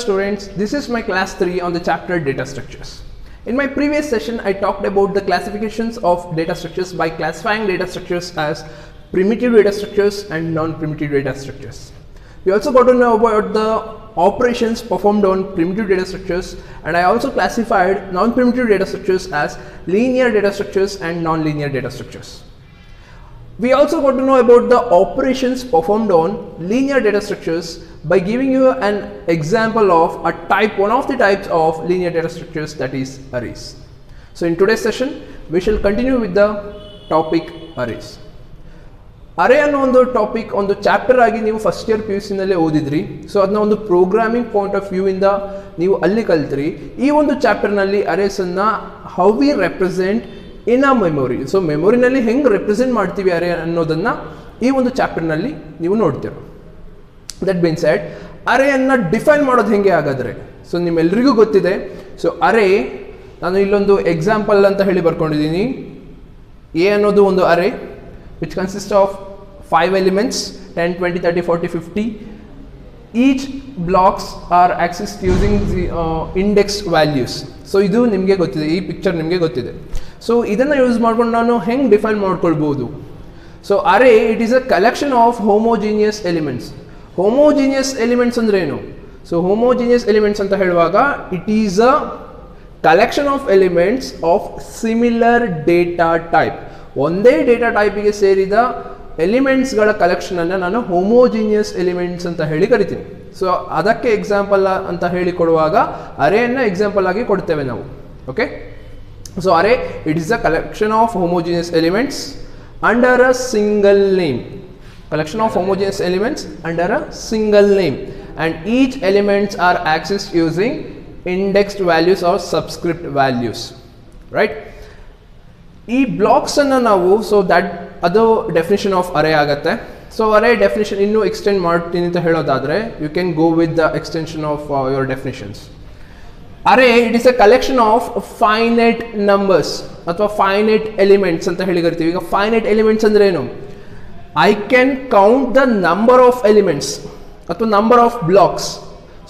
Students, this is my class 3 on the chapter data structures. In my previous session, I talked about the classifications of data structures by classifying data structures as primitive data structures and non-primitive data structures. We also got to know about the operations performed on primitive data structures, and I also classified non-primitive data structures as linear data structures and non-linear data structures. We also got to know about the operations performed on linear data structures by giving you an example of one of the types of linear data structures, that is arrays. So in today's session, we shall continue with the topic arrays. Array ಅನ್ನೋ ಒಂದು topic ಒಂದು chapter ಆಗಿ ನೀವು first year PUC ನಲ್ಲೇ ಓದಿದ್ರಿ. So ಅದನ್ನ ಒಂದು programming point of view ಇಂದ ನೀವು ಅಲ್ಲಿ ಕಲ್ತ್ರಿ. ಈ ಒಂದು ಚಾಪ್ಟರ್ ನಲ್ಲಿ ಅರೇಸ್ ಅನ್ನ how we represent in a memory, so ಮೆಮೊರಿನಲ್ಲಿ ಹೆಂಗೆ ರೆಪ್ರೆಸೆಂಟ್ ಮಾಡ್ತೀವಿ ಅರೇ ಅನ್ನೋದನ್ನ ಈ ಒಂದು ಚಾಪ್ಟರ್ನಲ್ಲಿ ನೀವು ನೋಡ್ತೀರ. ದಟ್ ಬೀನ್ ಸೆಡ್, ಅರೇಯನ್ನು ಡಿಫೈನ್ ಮಾಡೋದು ಹೆಂಗೆ ಹಾಗಾದರೆ? ಸೊ ನಿಮ್ಮೆಲ್ಲರಿಗೂ ಗೊತ್ತಿದೆ. ಸೊ ಅರೇ, ನಾನು ಇಲ್ಲೊಂದು ಎಕ್ಸಾಂಪಲ್ ಅಂತ ಹೇಳಿ ಬರ್ಕೊಂಡಿದ್ದೀನಿ. ಎ ಅನ್ನೋದು ಒಂದು ಅರೇ which consists of 5 elements 10, 20, 30, 40, 50. Each blocks are accessed using the indexed values. So ಇದು ನಿಮಗೆ ಗೊತ್ತಿದೆ, ಈ ಪಿಕ್ಚರ್ ನಿಮಗೆ ಗೊತ್ತಿದೆ. ಸೊ ಇದನ್ನು ಯೂಸ್ ಮಾಡ್ಕೊಂಡು ನಾನು ಹೆಂಗೆ ಡಿಫೈನ್ ಮಾಡ್ಕೊಳ್ಬೋದು? So array it is a collection of homogeneous elements. Homogeneous elements ಅಂದ್ರೆ ಏನು? ಸೊ ಹೋಮೋಜಿನಿಯಸ್ ಎಲಿಮೆಂಟ್ಸ್ ಅಂತ ಹೇಳುವಾಗ it is a collection of elements of similar data type. ಒಂದೇ ಡೇಟಾ ಟೈಪಿಗೆ ಸೇರಿದ ಎಲಿಮೆಂಟ್ಸ್ಗಳ ಕಲೆಕ್ಷನನ್ನು ನಾನು ಹೋಮೋಜಿನಿಯಸ್ ಎಲಿಮೆಂಟ್ಸ್ ಅಂತ ಹೇಳಿ ಕರಿತೀನಿ. ಸೊ ಅದಕ್ಕೆ ಎಕ್ಸಾಂಪಲ್ ಅಂತ ಹೇಳಿ ಕೊಡುವಾಗ ಅರೇಯನ್ನು ಎಕ್ಸಾಂಪಲ್ ಆಗಿ ಕೊಡ್ತೇವೆ ನಾವು. Okay, so array it is a collection of homogeneous elements under a single name. Collection of homogeneous elements under a single name, and each elements are accessed using indexed values or subscript values, right? ಈ blocks ಅನ್ನು ನಾವು, so that ಅದು definition of array ಆಗುತ್ತೆ. So array definition ಇನ್ನೂ extend ಮಾಡ್ತೀನಿ ಅಂತ ಹೇಳೋದಾದ್ರೆ you can go with the extension of your definitions. Array it is a collection of finite numbers ಅಥವಾ ಫೈನೈಟ್ ಎಲಿಮೆಂಟ್ಸ್ ಅಂತ ಹೇಳಿ ಕರಿತೀವಿ. ಈಗ ಫೈನೈಟ್ ಎಲಿಮೆಂಟ್ಸ್ ಅಂದ್ರೆ ಏನು? I can count the number of elements ಅಥವಾ number of blocks.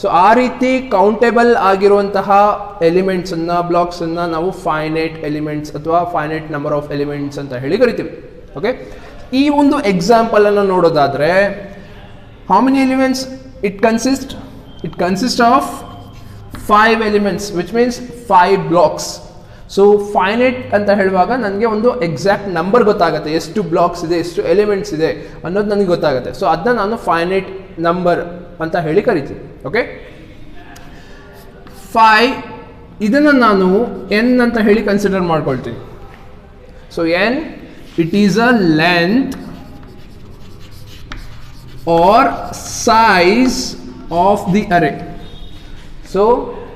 ಸೊ ಆ ರೀತಿ ಕೌಂಟೇಬಲ್ ಆಗಿರುವಂತಹ ಎಲಿಮೆಂಟ್ಸ್ ಅನ್ನ, ಬ್ಲಾಕ್ಸ್ ಅನ್ನ ನಾವು ಫೈನೈಟ್ ಎಲಿಮೆಂಟ್ಸ್ ಅಥವಾ ಫೈನೈಟ್ ನಂಬರ್ ಆಫ್ ಎಲಿಮೆಂಟ್ಸ್ ಅಂತ ಹೇಳಿ ಕರಿತೀವಿ. ಓಕೆ, ಈ ಒಂದು ಎಕ್ಸಾಂಪಲ್ ಅನ್ನು ನೋಡೋದಾದ್ರೆ how many elements it consist of 5 elements which means 5 blocks. So finite ಅಂತ ಹೇಳುವಾಗ ನನಗೆ ಒಂದು ಎಕ್ಸಾಕ್ಟ್ ನಂಬರ್ ಗೊತ್ತಾಗುತ್ತೆ, ಎಷ್ಟು ಬ್ಲಾಕ್ಸ್ ಇದೆ, ಎಷ್ಟು ಎಲಿಮೆಂಟ್ಸ್ ಇದೆ ಅನ್ನೋದು ನನಗೆ ಗೊತ್ತಾಗುತ್ತೆ. ಸೊ ಅದನ್ನ ನಾನು ಫೈನೈಟ್ ನಂಬರ್ ಅಂತ ಹೇಳಿ ಕರಿತೀನಿ. ಓಕೆ, 5 ಇದನ್ನು ನಾನು ಎನ್ ಅಂತ ಹೇಳಿ ಕನ್ಸಿಡರ್ ಮಾಡ್ಕೊಳ್ತೀನಿ. So n it is a length or size of the array. So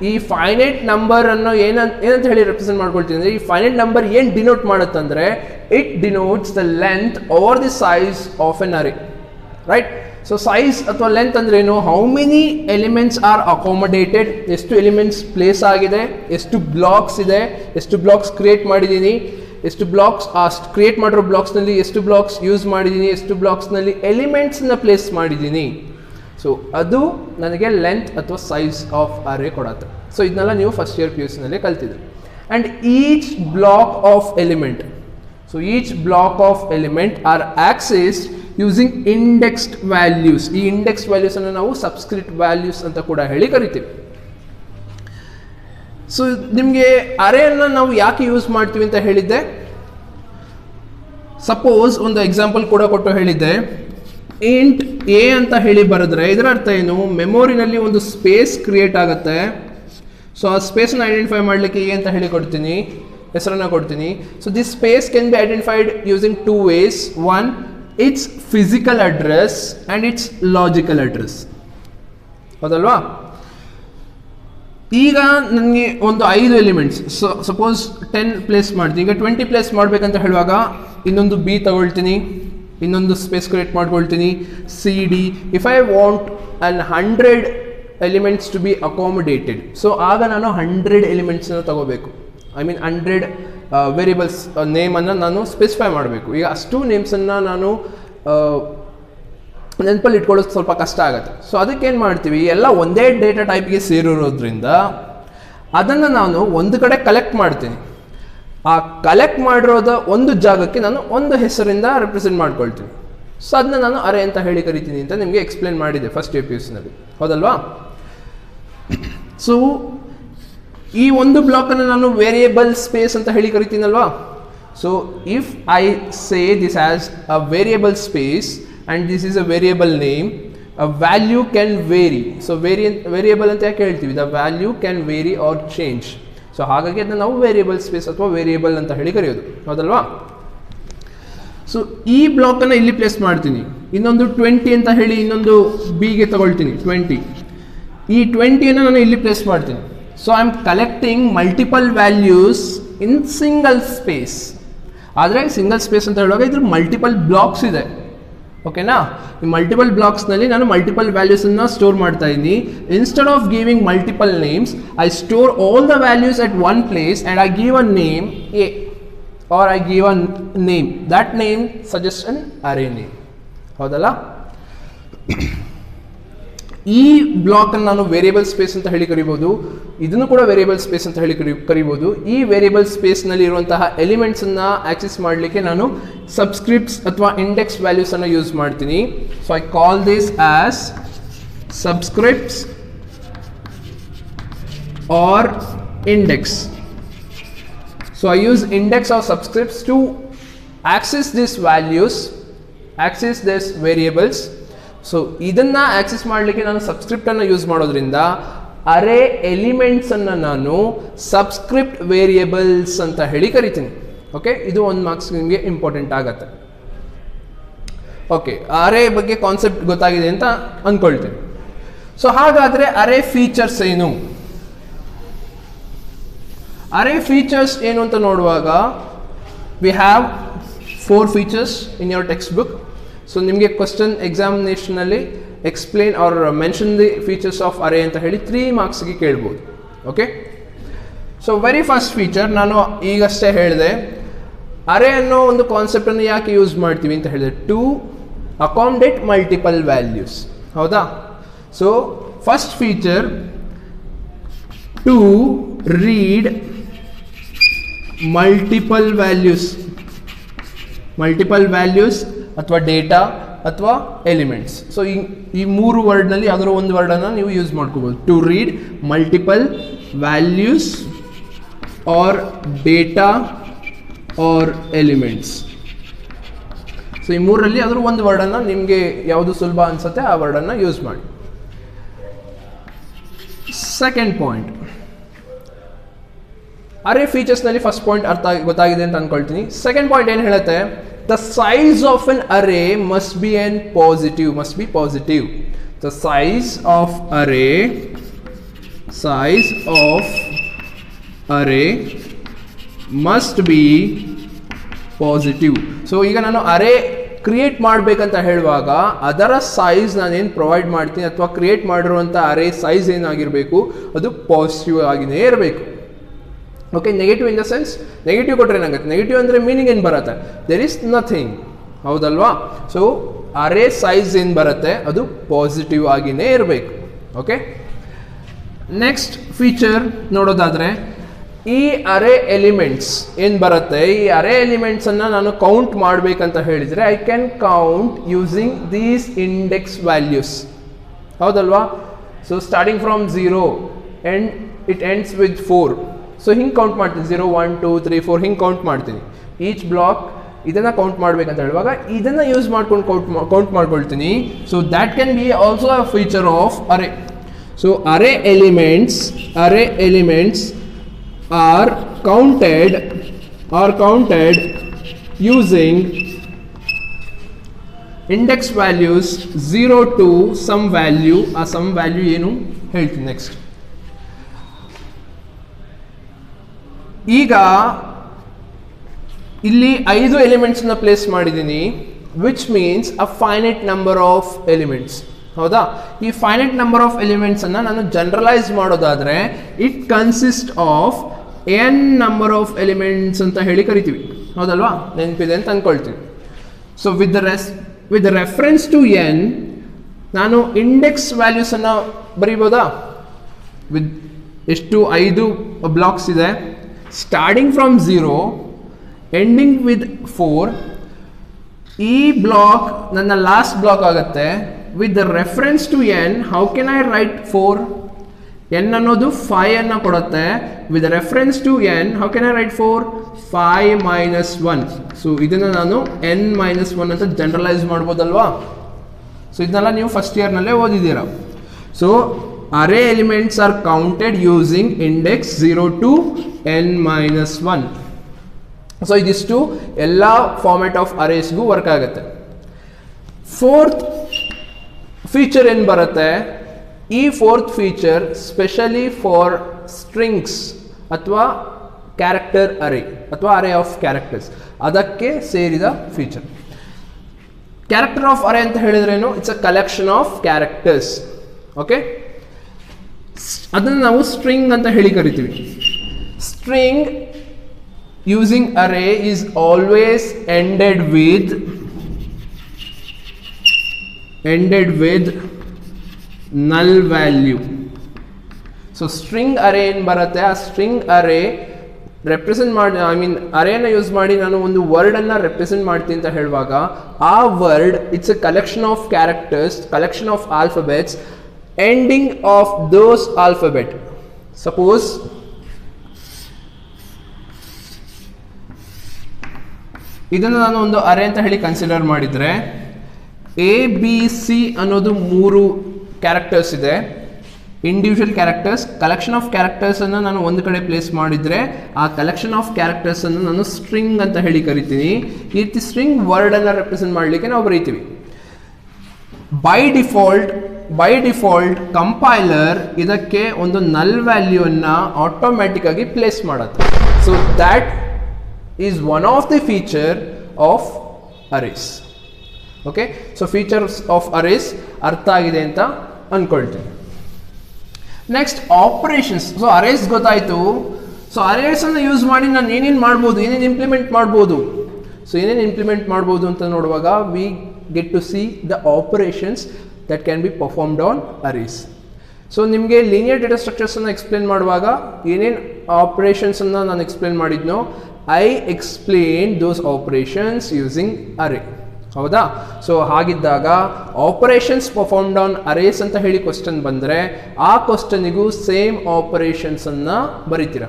ಈ ಫೈನೈಟ್ ನಂಬರ್ ಅನ್ನು ಏನಂತ ಹೇಳಿ ರೆಪ್ರೆಸೆಂಟ್ ಮಾಡ್ಕೊಳ್ತೀನಿ ಅಂದರೆ, ಈ ಫೈನೈಟ್ ನಂಬರ್ ಏನು ಡಿನೋಟ್ ಮಾಡುತ್ತಂದ್ರೆ it denotes the length or the size of an array, right? So size ಅಥವಾ ಲೆಂತ್ ಅಂದ್ರೆ ಏನು? How many elements are accommodated, ಎಷ್ಟು ಎಲಿಮೆಂಟ್ಸ್ ಪ್ಲೇಸ್ ಆಗಿದೆ, ಎಷ್ಟು ಬ್ಲಾಕ್ಸ್ ಇದೆ, ಎಷ್ಟು ಬ್ಲಾಕ್ಸ್ ಕ್ರಿಯೇಟ್ ಮಾಡಿದ್ದೀನಿ, ಎಷ್ಟು ಬ್ಲಾಕ್ಸ್ ಕ್ರಿಯೇಟ್ ಮಾಡಿರೋ ಬ್ಲಾಕ್ಸ್ನಲ್ಲಿ ಎಷ್ಟು ಬ್ಲಾಕ್ಸ್ ಯೂಸ್ ಮಾಡಿದ್ದೀನಿ, ಎಷ್ಟು ಬ್ಲಾಕ್ಸ್ನಲ್ಲಿ ಎಲಿಮೆಂಟ್ಸ್ನ ಪ್ಲೇಸ್ ಮಾಡಿದ್ದೀನಿ. ಸೊ ಅದು ನನಗೆ ಲೆಂತ್ ಅಥವಾ ಸೈಜ್ ಆಫ್ ಅರೇ ಕೊಡತ್ತೆ. ಸೊ ಇದನ್ನೆಲ್ಲ ನೀವು ಫಸ್ಟ್ ಇಯರ್ PUC ನಲ್ಲಿ ಕಲ್ತಿದ್ರಿ. And each block of element, so each block of element are accessed using indexed values. ಈ ಇಂಡೆಕ್ಸ್ಡ್ ವ್ಯಾಲ್ಯೂಸ್ ಅನ್ನು ನಾವು ಸಬ್ಸ್ಕ್ರಿಪ್ಟ್ ವ್ಯಾಲ್ಯೂಸ್ ಅಂತ ಕೂಡ ಹೇಳಿ ಕರಿತೀವಿ. ಸೊ ನಿಮಗೆ ಅರೇಯನ್ನು ನಾವು ಯಾಕೆ ಯೂಸ್ ಮಾಡ್ತೀವಿ ಅಂತ ಹೇಳಿದ್ದೆ. ಸಪೋಸ್ ಒಂದು ಎಕ್ಸಾಂಪಲ್ ಕೂಡ ಕೊಟ್ಟು ಹೇಳಿದ್ದೆ, ಇಂಟ್ ಎ ಅಂತ ಹೇಳಿ ಬರೆದ್ರೆ ಇದರ ಅರ್ಥ ಏನು? ಮೆಮೊರಿನಲ್ಲಿ ಒಂದು ಸ್ಪೇಸ್ ಕ್ರಿಯೇಟ್ ಆಗುತ್ತೆ. ಸೊ ಆ ಸ್ಪೇಸನ್ನು ಐಡೆಂಟಿಫೈ ಮಾಡಲಿಕ್ಕೆ ಎ ಅಂತ ಹೇಳಿ ಕೊಡ್ತೀನಿ, ಹೆಸರನ್ನು ಕೊಡ್ತೀನಿ. So this space can be identified using 2 ways. One, it's physical address and it's logical address. ಹೌದಲ್ವಾ? ಈಗ ನನಗೆ ಒಂದು 5 ಎಲಿಮೆಂಟ್ಸ್, ಸಪೋಸ್ 10 ಪ್ಲೇಸ್ ಮಾಡ್ತೀನಿ. ಈಗ 20 ಪ್ಲೇಸ್ ಮಾಡಬೇಕಂತ ಹೇಳುವಾಗ ಇನ್ನೊಂದು ಬಿ ತಗೊಳ್ತೀನಿ, ಇನ್ನೊಂದು ಸ್ಪೇಸ್ ಕ್ರಿಯೇಟ್ ಮಾಡ್ಕೊಳ್ತೀನಿ, C D. If I want and 100 elements to be accommodated, so ಆಗ ನಾನು 100 ಎಲಿಮೆಂಟ್ಸನ್ನು ತಗೋಬೇಕು. ಐ ಮೀನ್ 100 ವೇರಿಯಬಲ್ಸ್ ನೇಮನ್ನು ನಾನು ಸ್ಪೆಸಿಫೈ ಮಾಡಬೇಕು. ಈಗ ಅಷ್ಟು ನೇಮ್ಸನ್ನು ನಾನು ನೆನಪಲ್ಲಿ ಇಟ್ಕೊಳ್ಳೋದು ಸ್ವಲ್ಪ ಕಷ್ಟ ಆಗುತ್ತೆ. ಸೊ ಅದಕ್ಕೆ ಏನು ಮಾಡ್ತೀವಿ, ಎಲ್ಲ ಒಂದೇ ಡೇಟಾ ಟೈಪ್ಗೆ ಸೇರಿರೋದ್ರಿಂದ ಅದನ್ನು ನಾನು ಒಂದು ಕಡೆ ಕಲೆಕ್ಟ್ ಮಾಡ್ತೀನಿ. ಆ ಕಲೆಕ್ಟ್ ಮಾಡಿರೋದ ಒಂದು ಜಾಗಕ್ಕೆ ನಾನು ಒಂದು ಹೆಸರಿಂದ ರೆಪ್ರೆಸೆಂಟ್ ಮಾಡ್ಕೊಳ್ತೀನಿ. ಸೊ ಅದನ್ನ ನಾನು ಅರೆ ಅಂತ ಹೇಳಿ ಕರಿತೀನಿ ಅಂತ ನಿಮಗೆ ಎಕ್ಸ್ಪ್ಲೇನ್ ಮಾಡಿದೆ ಫಸ್ಟ್ PUC-ನಲ್ಲಿ, ಹೌದಲ್ವಾ? ಸೊ ಈ ಒಂದು ಬ್ಲಾಕನ್ನು ನಾನು ವೇರಿಯೇಬಲ್ ಸ್ಪೇಸ್ ಅಂತ ಹೇಳಿ ಕರಿತೀನಲ್ವಾ? So if I say this has a variable space and this is a variable name, a value can vary. So variable ಅಂತ ಯಾಕೆ ಹೇಳ್ತೀವಿ, the value can vary or change. So ಹಾಗಾಗಿ ಅದನ್ನ ನಾವು ವೇರಿಯೇಬಲ್ ಸ್ಪೇಸ್ ಅಥವಾ ವೇರಿಯೇಬಲ್ ಅಂತ ಹೇಳಿ ಕರೆಯೋದು, ಹೌದಲ್ವಾ? ಸೊ ಈ ಬ್ಲಾಕನ್ನು ಇಲ್ಲಿ ಪ್ಲೇಸ್ ಮಾಡ್ತೀನಿ. ಇನ್ನೊಂದು 20 ಅಂತ ಹೇಳಿ ಇನ್ನೊಂದು ಬಿಗೆ ತಗೊಳ್ತೀನಿ 20. ಈ 20ಯನ್ನು ನಾನು ಇಲ್ಲಿ ಪ್ಲೇಸ್ ಮಾಡ್ತೀನಿ. So I am collecting multiple values in single space. ಆದರೆ ಸಿಂಗಲ್ ಸ್ಪೇಸ್ ಅಂತ ಹೇಳುವಾಗ ಇದ್ರ ಮಲ್ಟಿಪಲ್ ಬ್ಲಾಕ್ಸ್ ಇದೆ, ಓಕೆನಾ? ಈ ಮಲ್ಟಿಪಲ್ ಬ್ಲಾಕ್ಸ್ನಲ್ಲಿ ನಾನು ಮಲ್ಟಿಪಲ್ ವ್ಯಾಲ್ಯೂಸನ್ನು ಸ್ಟೋರ್ ಮಾಡ್ತಾ ಇದ್ದೀನಿ. Instead of giving multiple names, I store all the values at one place and I give a name A or I give a name. That name suggests an array name, ಹೌದಲ್ಲ? ಈ block ಅನ್ನು ನಾನು variable space ಅಂತ ಹೇಳಿ ಕರಿಬಹುದು. ಇದನ್ನು ಕೂಡ variable space ಅಂತ ಹೇಳಿ ಕರಿಬಹುದು. ಈ ವೇರಿಯೇಬಲ್ ಸ್ಪೇಸ್ ನಲ್ಲಿ ಇರುವಂತಹ ಎಲಿಮೆಂಟ್ಸ್ ಅನ್ನ ಆಕ್ಸೆಸ್ ಮಾಡಲಿಕ್ಕೆ ನಾನು ಸಬ್ಸ್ಕ್ರಿಪ್ಟ್ಸ್ ಅಥವಾ ಇಂಡೆಕ್ಸ್ ವ್ಯಾಲ್ಯೂಸ್ ಅನ್ನು ಯೂಸ್ ಮಾಡ್ತೀನಿ. So I call this as subscripts or index. So I use index or subscripts to access these values, access these variables. So ಇದನ್ನ ಆಕ್ಸೆಸ್ ಮಾಡಲಿಕ್ಕೆ ನಾನು ಸಬ್ಸ್ಕ್ರಿಪ್ಟ್ ಅನ್ನು ಯೂಸ್ ಮಾಡೋದ್ರಿಂದ ಅರೇ ಎಲಿಮೆಂಟ್ಸ್ ಅನ್ನು ನಾನು ಸಬ್ಸ್ಕ್ರಿಪ್ಟ್ ವೇರಿಯೇಬಲ್ಸ್ ಅಂತ ಹೇಳಿ ಕರಿತೀನಿ. ಓಕೆ, ಇದು ಒಂದು ಮಾರ್ಕ್ಸ್ ನಿಮಗೆ ಇಂಪಾರ್ಟೆಂಟ್ ಆಗುತ್ತೆ. ಓಕೆ, ಅರೇ ಬಗ್ಗೆ ಕಾನ್ಸೆಪ್ಟ್ ಗೊತ್ತಾಗಿದೆ ಅಂತ ಅಂದ್ಕೊಳ್ತೀನಿ. ಸೊ ಹಾಗಾದರೆ ಅರೇ ಫೀಚರ್ಸ್ ಏನು? ಅರೇ ಫೀಚರ್ಸ್ ಏನು ಅಂತ ನೋಡುವಾಗ we have 4 features in your textbook. So ನಿಮಗೆ ಕ್ವಶನ್ ಎಕ್ಸಾಮಿನೇಷನಲ್ಲಿ explain or mention the features of array ಅಂತ ಹೇಳಿ 3 ಮಾರ್ಕ್ಸ್ಗೆ ಕೇಳ್ಬೋದು. Okay, so very first feature ನಾನು ಈಗಷ್ಟೇ ಹೇಳಿದೆ, ಅರೇ ಅನ್ನೋ ಒಂದು ಕಾನ್ಸೆಪ್ಟನ್ನು ಯಾಕೆ ಯೂಸ್ ಮಾಡ್ತೀವಿ ಅಂತ ಹೇಳಿದೆ, ಟು ಅಕಾಮಡೇಟ್ ಮಲ್ಟಿಪಲ್ ವ್ಯಾಲ್ಯೂಸ್, ಹೌದಾ? So first feature, to read multiple values ಅಥವಾ ಡೇಟಾ ಅಥವಾ ಎಲಿಮೆಂಟ್ಸ್. ಸೊ ಈ 3 ವರ್ಡ್ನಲ್ಲಿ ಯಾವ್ದಾದ್ರು ಒಂದು ವರ್ಡನ್ನು ನೀವು ಯೂಸ್ ಮಾಡ್ಕೋಬೋದು. To read multiple values or data or elements. So ಈ 3ರಲ್ಲಿ ಯಾವ್ದಾದ್ರು ಒಂದು ವರ್ಡನ್ನು ನಿಮಗೆ ಯಾವುದು ಸುಲಭ ಅನ್ಸುತ್ತೆ ಆ ವರ್ಡನ್ನು ಯೂಸ್ ಮಾಡಿ. ಸೆಕೆಂಡ್ ಪಾಯಿಂಟ್, ಅರೇ ಫೀಚರ್ಸ್ನಲ್ಲಿ ಫಸ್ಟ್ ಪಾಯಿಂಟ್ ಗೊತ್ತಾಗಿದೆ ಅಂತ ಅನ್ಕೊಳ್ತೀನಿ. ಸೆಕೆಂಡ್ ಪಾಯಿಂಟ್ ಏನು ಹೇಳುತ್ತೆ, the size of an array must be positive. The size of array must be positive. So ಈಗ ನಾನು ಅರೇ ಕ್ರಿಯೇಟ್ ಮಾಡಬೇಕಂತ ಹೇಳುವಾಗ ಅದರ ಸೈಜ್ ನಾನೇನು ಪ್ರೊವೈಡ್ ಮಾಡ್ತೀನಿ ಅಥವಾ ಕ್ರಿಯೇಟ್ ಮಾಡಿರುವಂಥ ಅರೇ ಸೈಜ್ ಏನಾಗಿರಬೇಕು, ಅದು ಪಾಸಿಟಿವ್ ಆಗಿನೇ ಇರಬೇಕು. Okay, negative in the sense, negative ಕೊಟ್ಟರೆ ಏನಾಗುತ್ತೆ, ನೆಗೆಟಿವ್ ಅಂದರೆ ಮೀನಿಂಗ್ ಏನು ಬರುತ್ತೆ, ದೇರ್ ಇಸ್ ನಥಿಂಗ್, ಹೌದಲ್ವಾ? ಸೊ ಅರೇ ಸೈಜ್ ಏನು ಬರುತ್ತೆ ಅದು ಪಾಸಿಟಿವ್ ಆಗಿನೇ ಇರಬೇಕು. ಓಕೆ, ನೆಕ್ಸ್ಟ್ ಫೀಚರ್ ನೋಡೋದಾದರೆ, ಈ ಅರೇ ಎಲಿಮೆಂಟ್ಸ್ ಏನು ಬರುತ್ತೆ, ಈ ಅರೇ ಎಲಿಮೆಂಟ್ಸನ್ನು ನಾನು ಕೌಂಟ್ ಮಾಡಬೇಕಂತ ಹೇಳಿದರೆ I can count using these index values, ಹೌದಲ್ವಾ? So starting from 0 and it ends with 4. So ಹಿಂಗೆ ಕೌಂಟ್ ಮಾಡ್ತೀನಿ, 0 1 2 3 4 ಹಿಂಗೆ ಕೌಂಟ್ ಮಾಡ್ತೀನಿ. ಈಚ್ ಬ್ಲಾಕ್ ಇದನ್ನು ಕೌಂಟ್ ಮಾಡಬೇಕಂತ ಹೇಳುವಾಗ ಇದನ್ನು ಯೂಸ್ ಮಾಡ್ಕೊಂಡು ಕೌಂಟ್ ಮಾಡ್ಕೊಳ್ತೀನಿ. So that can be also a feature of array. So array elements are counted using index values 0 to some value. ಆ some value ಏನು ಹೇಳ್ತೀನಿ ನೆಕ್ಸ್ಟ್. ಈಗ ಇಲ್ಲಿ 5 ಎಲಿಮೆಂಟ್ಸ್ನ ಪ್ಲೇಸ್ ಮಾಡಿದ್ದೀನಿ, which means a finite number of elements, ಹೌದಾ? ಈ finite number of elements ಅನ್ನು ನಾನು ಜನರಲೈಸ್ ಮಾಡೋದಾದರೆ it consist of n number of elements ಅಂತ ಹೇಳಿ ಕರಿತೀವಿ, ಹೌದಲ್ವಾ? ನೆನಪಿದೆ ಅಂತ ಅಂದ್ಕೊಳ್ತೀವಿ. So with the reference to n ನಾನು ಇಂಡೆಕ್ಸ್ ವ್ಯಾಲ್ಯೂಸನ್ನು ಬರೀಬೋದಾ? ವಿತ್ ಎಷ್ಟು 5 ಬ್ಲಾಕ್ಸ್ ಇದೆ, ಸ್ಟಾರ್ಟಿಂಗ್ ಫ್ರಮ್ 0 ಎಂಡಿಂಗ್ ವಿತ್ 4. ಈ ಬ್ಲಾಕ್ ನನ್ನ ಲಾಸ್ಟ್ ಬ್ಲಾಕ್ ಆಗುತ್ತೆ. With reference to n, how can I write 4? n ಅನ್ನೋದು 5 ಅನ್ನು ಕೊಡುತ್ತೆ. With reference to n, how can I write 4? 5 minus 1. So ಇದನ್ನು ನಾನು n minus 1 ಅಂತ ಜನರಲೈಸ್ ಮಾಡ್ಬೋದಲ್ವಾ? ಸೊ ಇದನ್ನೆಲ್ಲ ನೀವು ಫಸ್ಟ್ ಇಯರ್ನಲ್ಲೇ ಓದಿದ್ದೀರಾ. So array elements are counted using index 0 to n minus 1. So ಇದಿಷ್ಟು ಎಲ್ಲ ಫಾರ್ಮ್ಯಾಟ್ ಆಫ್ ಅರೇಸ್ಗೂ ವರ್ಕ್ ಆಗುತ್ತೆ. ಫೋರ್ತ್ ಫೀಚರ್ ಏನು ಬರುತ್ತೆ? ಈ fourth feature specially for strings ಅಥವಾ ಕ್ಯಾರೆಕ್ಟರ್ ಅರೇ ಅಥವಾ ಅರೇ ಆಫ್ ಕ್ಯಾರೆಕ್ಟರ್ಸ್, ಅದಕ್ಕೆ ಸೇರಿದ ಫೀಚರ್. ಕ್ಯಾರೆಕ್ಟರ್ ಆಫ್ ಅರೇ ಅಂತ ಹೇಳಿದ್ರೇನು? It's a collection of characters. Okay, ಅದನ್ನು ನಾವು ಸ್ಟ್ರಿಂಗ್ ಅಂತ ಹೇಳಿ ಕರಿತೀವಿ. String using array is always ended with null value. So string array ಏನು ಬರುತ್ತೆ, ಆ ಸ್ಟ್ರಿಂಗ್ ಅರೇ ರೆಪ್ರೆಸೆಂಟ್ ಮಾಡಿ, ಐ ಮೀನ್ ಅರೇನ ಯೂಸ್ ಮಾಡಿ ನಾನು ಒಂದು ವರ್ಡನ್ನು ರೆಪ್ರೆಸೆಂಟ್ ಮಾಡ್ತೀನಿ ಅಂತ ಹೇಳುವಾಗ ಆ word it's a collection of characters, collection of alphabets, ending of those alphabet. Suppose ಇದನ್ನು ನಾನು ಒಂದು ಅರೇ ಅಂತ ಹೇಳಿ ಕನ್ಸಿಡರ್ ಮಾಡಿದರೆ ABC ಅನ್ನೋದು 3 ಕ್ಯಾರೆಕ್ಟರ್ಸ್ ಇದೆ, ಇಂಡಿವಿಜುವಲ್ ಕ್ಯಾರೆಕ್ಟರ್ಸ್. ಕಲೆಕ್ಷನ್ ಆಫ್ ಕ್ಯಾರೆಕ್ಟರ್ಸನ್ನು ನಾನು ಒಂದು ಕಡೆ ಪ್ಲೇಸ್ ಮಾಡಿದರೆ ಆ ಕಲೆಕ್ಷನ್ ಆಫ್ ಕ್ಯಾರೆಕ್ಟರ್ಸನ್ನು ನಾನು ಸ್ಟ್ರಿಂಗ್ ಅಂತ ಹೇಳಿ ಕರಿತೀನಿ. ಈ ರೀತಿ ಸ್ಟ್ರಿಂಗ್ ವರ್ಡನ್ನು ರೆಪ್ರೆಸೆಂಟ್ ಮಾಡಲಿಕ್ಕೆ ನಾವು ಬರೀತೀವಿ. ಬೈ ಡಿಫಾಲ್ಟ್ ಕಂಪೈಲರ್ ಇದಕ್ಕೆ ಒಂದು ನಲ್ ವ್ಯಾಲ್ಯೂವನ್ನು ಆಟೋಮ್ಯಾಟಿಕ್ ಆಗಿ ಪ್ಲೇಸ್ ಮಾಡುತ್ತೆ. So that is one of the feature of arrays. Okay, so features of arrays ಅರ್ಥ ಆಗಿದೆ ಅಂತ ಅನ್ಕೊಳ್ತೀನಿ. Next operations. ಸೊ ಅರೇಸ್ ಗೊತ್ತಾಯ್ತು. ಸೊ ಅರೇಸ್ ಅನ್ನು ಯೂಸ್ ಮಾಡಿ ನಾನು ಏನೇನು ಮಾಡ್ಬೋದು, ಏನೇನು ಇಂಪ್ಲಿಮೆಂಟ್ ಮಾಡ್ಬೋದು. ಸೊ ಏನೇನು ಇಂಪ್ಲಿಮೆಂಟ್ ಮಾಡ್ಬೋದು ಅಂತ ನೋಡುವಾಗ we get to see the operations that can be performed on arrays. So ನಿಮಗೆ ಲೀನಿಯರ್ ಡೇಟಾ ಸ್ಟ್ರಕ್ಚರ್ಸನ್ನು ಎಕ್ಸ್ಪ್ಲೇನ್ ಮಾಡುವಾಗ ಏನೇನು ಆಪರೇಷನ್ಸನ್ನು ನಾನು ಎಕ್ಸ್ಪ್ಲೇನ್ ಮಾಡಿದ್ನೋ I explained those operations using array. ಹೌದಾ? ಸೊ ಹಾಗಿದ್ದಾಗ ಆಪರೇಷನ್ಸ್ ಪರ್ಫಾರ್ಮ್ಡ್ ಆನ್ ಅರೇಸ್ ಅಂತ ಹೇಳಿ ಕ್ವಶನ್ ಬಂದರೆ ಆ ಕ್ವಶನಿಗೂ ಸೇಮ್ ಆಪರೇಷನ್ಸನ್ನು ಬರಿತೀರ.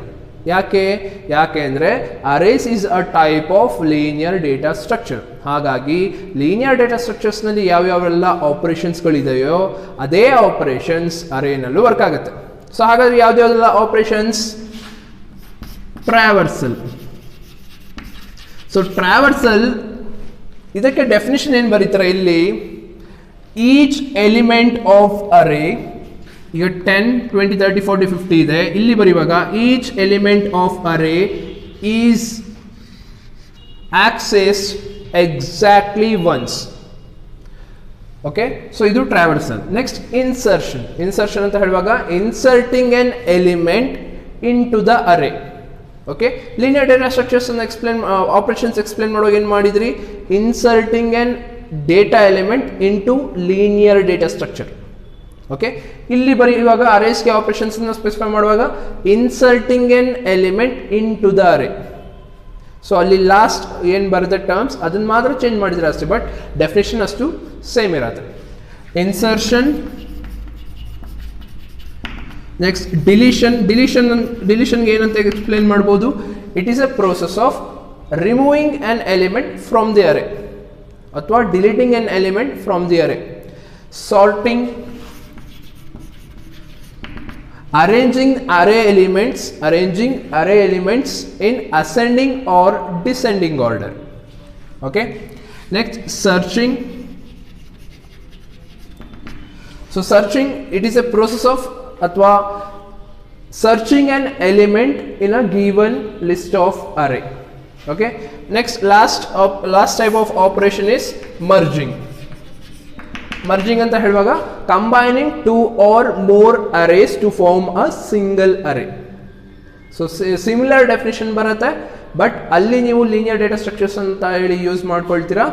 ಯಾಕೆ ಅಂದರೆ arrays is a type of linear data structure. ಹಾಗಾಗಿ ಲೀನಿಯರ್ ಡೇಟಾ ಸ್ಟ್ರಕ್ಚರ್ಸ್ನಲ್ಲಿ ಯಾವ್ಯಾವೆಲ್ಲ ಆಪರೇಷನ್ಸ್ಗಳಿದೆಯೋ ಅದೇ ಆಪರೇಷನ್ಸ್ ಅರೇನಲ್ಲೂ ವರ್ಕ್ ಆಗುತ್ತೆ. ಸೊ ಹಾಗಾದರೆ ಯಾವುದೆಲ್ಲ ಆಪರೇಷನ್ಸ್? ಟ್ರಾವರ್ಸಲ್. ಸೊ ಟ್ರಾವರ್ಸಲ್ ಇದಕ್ಕೆ ಡೆಫಿನಿಷನ್ ಏನು ಬರೀತಾರೆ ಇಲ್ಲಿ? ಈಚ್ ಎಲಿಮೆಂಟ್ ಆಫ್ ಅರೇ, ಈಗ 10, 20, 30, 40, 50 ಇದೆ. ಇಲ್ಲಿ ಬರೆಯುವಾಗ each element of array is access exactly once. Okay, so ಇದು ಟ್ರಾವರ್ಸಲ್. ನೆಕ್ಸ್ಟ್ ಇನ್ಸರ್ಷನ್ ಅಂತ ಹೇಳುವಾಗ inserting an element into the array. Okay, linear data structures ಅನ್ನು ಆಪರೇಷನ್ಸ್ ಎಕ್ಸ್ಪ್ಲೇನ್ ಮಾಡುವಾಗ ಏನು ಮಾಡಿದ್ರಿ? Inserting an data element into linear data structure. Okay, ಇಲ್ಲಿ ಬರೆಯುವಾಗ ಅರೇಸ್ಗೆ ಆಪರೇಷನ್ಸ್ ಅನ್ನು ಸ್ಪೆಸಿಫೈ ಮಾಡುವಾಗ inserting an element into the array. So ಅಲ್ಲಿ ಲಾಸ್ಟ್ ಏನು ಬರುತ್ತೆ ಟರ್ಮ್ಸ್ ಅದನ್ನು ಮಾತ್ರ ಚೇಂಜ್ ಮಾಡಿದ್ರೆ ಅಷ್ಟೇ, ಬಟ್ ಡೆಫಿನೇಷನ್ ಅಷ್ಟು ಸೇಮ್ ಇರುತ್ತೆ. ಇನ್ಸರ್ಷನ್. ನೆಕ್ಸ್ಟ್ ಡಿಲೀಷನ್ಗೆ ಏನಂತ ಎಕ್ಸ್ಪ್ಲೇನ್ ಮಾಡ್ಬೋದು? It is a process of removing an element from the array ಅಥವಾ deleting an element from the array. Sorting. arranging array elements in ascending or descending order. Okay, next searching. So searching, it is a process of athwa searching an element in a given list of array. Okay, next last type of operation is merging. Merging anta heluvaga combining two or more arrays to form a single array. So similar definition barutte, but alli neevu linear data structures anta heli use ಮಾಡ್ಕೊಳ್ತೀರಾ,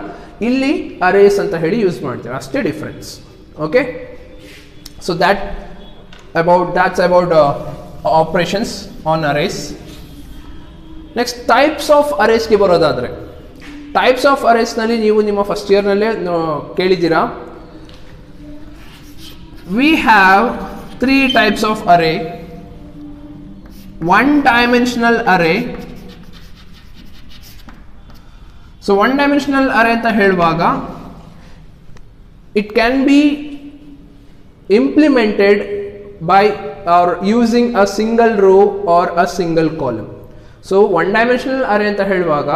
ಇಲ್ಲಿ arrays anta heli use ಮಾಡ್ತೀರಾ, ಅಷ್ಟೇ difference. Okay, so that's about operations on arrays. Next, types of arrays ಗೆ ಬರೋದಾದ್ರೆ, types of arrays ನಲ್ಲಿ ನೀವು ನಿಮ್ಮ first year ನಲ್ಲೇ ಕೇಳಿದ್ದೀರಾ. We have 3 types of array. One dimensional array. So one dimensional array ಅಂತ ಹೇಳುವಾಗ it can be implemented by or using a single row or a single column. So one dimensional array ಅಂತ ಹೇಳುವಾಗ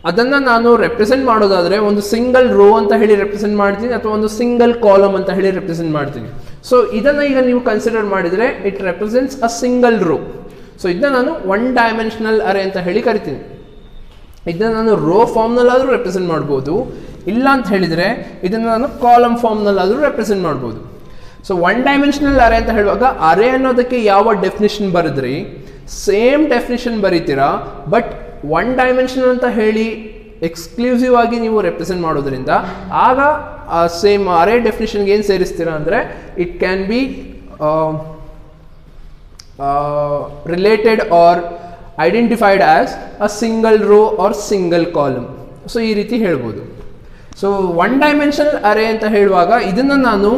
ಅದನ್ನು ನಾನು represent ಮಾಡೋದಾದರೆ ಒಂದು single rho ಅಂತ ಹೇಳಿ ರೆಪ್ರೆಸೆಂಟ್ ಮಾಡ್ತೀನಿ ಅಥವಾ ಒಂದು ಸಿಂಗಲ್ ಕಾಲಮ್ ಅಂತ ಹೇಳಿ ರೆಪ್ರೆಸೆಂಟ್ ಮಾಡ್ತೀನಿ. ಸೊ ಇದನ್ನು ಈಗ ನೀವು ಕನ್ಸಿಡರ್ ಮಾಡಿದರೆ it represents a single rho. So ಇದನ್ನ ನಾನು ಒನ್ ಡೈಮೆನ್ಷನಲ್ ಅರೇ ಅಂತ ಹೇಳಿ ಕರಿತೀನಿ. ಇದನ್ನು ನಾನು ರೋ ಫಾರ್ಮ್ನಲ್ಲಾದರೂ ರೆಪ್ರೆಸೆಂಟ್ ಮಾಡ್ಬೋದು, ಇಲ್ಲ ಅಂತ ಹೇಳಿದರೆ ಇದನ್ನು ನಾನು ಕಾಲಮ್ ಫಾರ್ಮ್ನಲ್ಲಾದರೂ ರೆಪ್ರೆಸೆಂಟ್ ಮಾಡ್ಬೋದು. ಸೊ ಒನ್ ಡೈಮೆನ್ಷನಲ್ ಅರೇ ಅಂತ ಹೇಳುವಾಗ ಅರೇ ಅನ್ನೋದಕ್ಕೆ ಯಾವ ಡೆಫಿನಿಷನ್ ಬರೆದ್ರಿ ಸೇಮ್ ಡೆಫಿನಿಷನ್ ಬರೀತೀರಾ, ಬಟ್ ಒನ್ ಡೈಮೆನ್ಷನಲ್ ಅಂತ ಹೇಳಿ ಎಕ್ಸ್ಕ್ಲೂಸಿವ್ ಆಗಿ ನೀವು ರೆಪ್ರೆಸೆಂಟ್ ಮಾಡೋದ್ರಿಂದ ಆಗ ಸೇಮ್ ಅರೇ ಡೆಫಿನಿಷನ್ಗೆ ಏನು ಸೇರಿಸ್ತೀರಾ ಅಂದರೆ it can be related or identified as a single row or single column. So ಈ ರೀತಿ ಹೇಳ್ಬೋದು. ಸೊ ಒನ್ ಡೈಮೆನ್ಷನಲ್ ಅರೇ ಅಂತ ಹೇಳುವಾಗ ಇದನ್ನು ನಾನು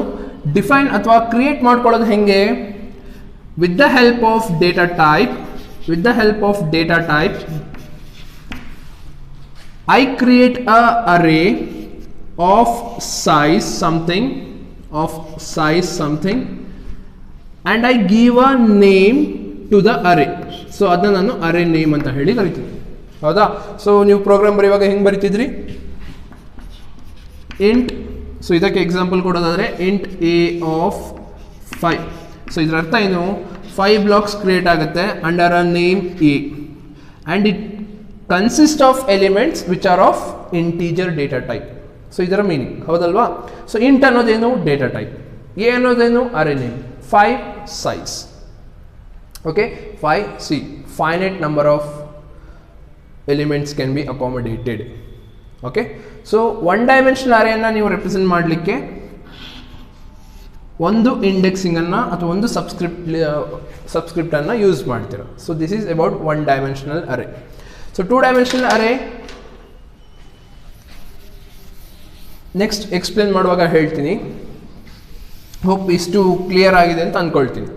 ಡಿಫೈನ್ ಅಥವಾ ಕ್ರಿಯೇಟ್ ಮಾಡ್ಕೊಳ್ಳೋದು ಹೆಂಗೆ, with the help of data type I create a array of size something and I give a name to the array. So ಅದನ್ನ ನಾನು array name ಅಂತ ಹೇಳಿ ಕರಿತೀನಿ. ಹೌದಾ? ಸೊ ನೀವು ಪ್ರೋಗ್ರಾಮ್ ಬರೆಯುವಾಗ ಹೆಂಗೆ ಬರಿತಿದ್ರಿ, int, ಸೊ ಇದಕ್ಕೆ ಎಕ್ಸಾಂಪಲ್ ಕೊಡೋದಾದರೆ int a of 5. ಸೊ ಇದರ ಅರ್ಥ ಏನು, 5 ಬ್ಲಾಕ್ಸ್ ಕ್ರಿಯೇಟ್ ಆಗುತ್ತೆ under a name a and it consist of elements which are of integer data type. So ಇದರ ಮೀನಿಂಗ್ ಹೌದಲ್ವಾ. ಸೊ ಇಂಟ್ ಅನ್ನೋದೇನು ಡೇಟಾ ಟೈಪ್, ಎ ಅನ್ನೋದೇನು array name, 5 size. Okay, 5 finite number of elements can be accommodated. Okay, so one dimensional ಅರೇಯನ್ನು ನೀವು represent ಮಾಡಲಿಕ್ಕೆ ಒಂದು ಇಂಡೆಕ್ಸಿಂಗನ್ನು ಅಥವಾ ಒಂದು ಸಬ್ಸ್ಕ್ರಿಪ್ಟನ್ನು ಯೂಸ್ ಮಾಡ್ತೀರ. So this is about one dimensional array. So two dimensional array next explain ಮಾಡುವಾಗ ಹೇಳ್ತೀನಿ. ಹೋಪ್ ಇಷ್ಟು ಕ್ಲಿಯರ್ ಆಗಿದೆ ಅಂತ ಅಂದ್ಕೊಳ್ತೀನಿ.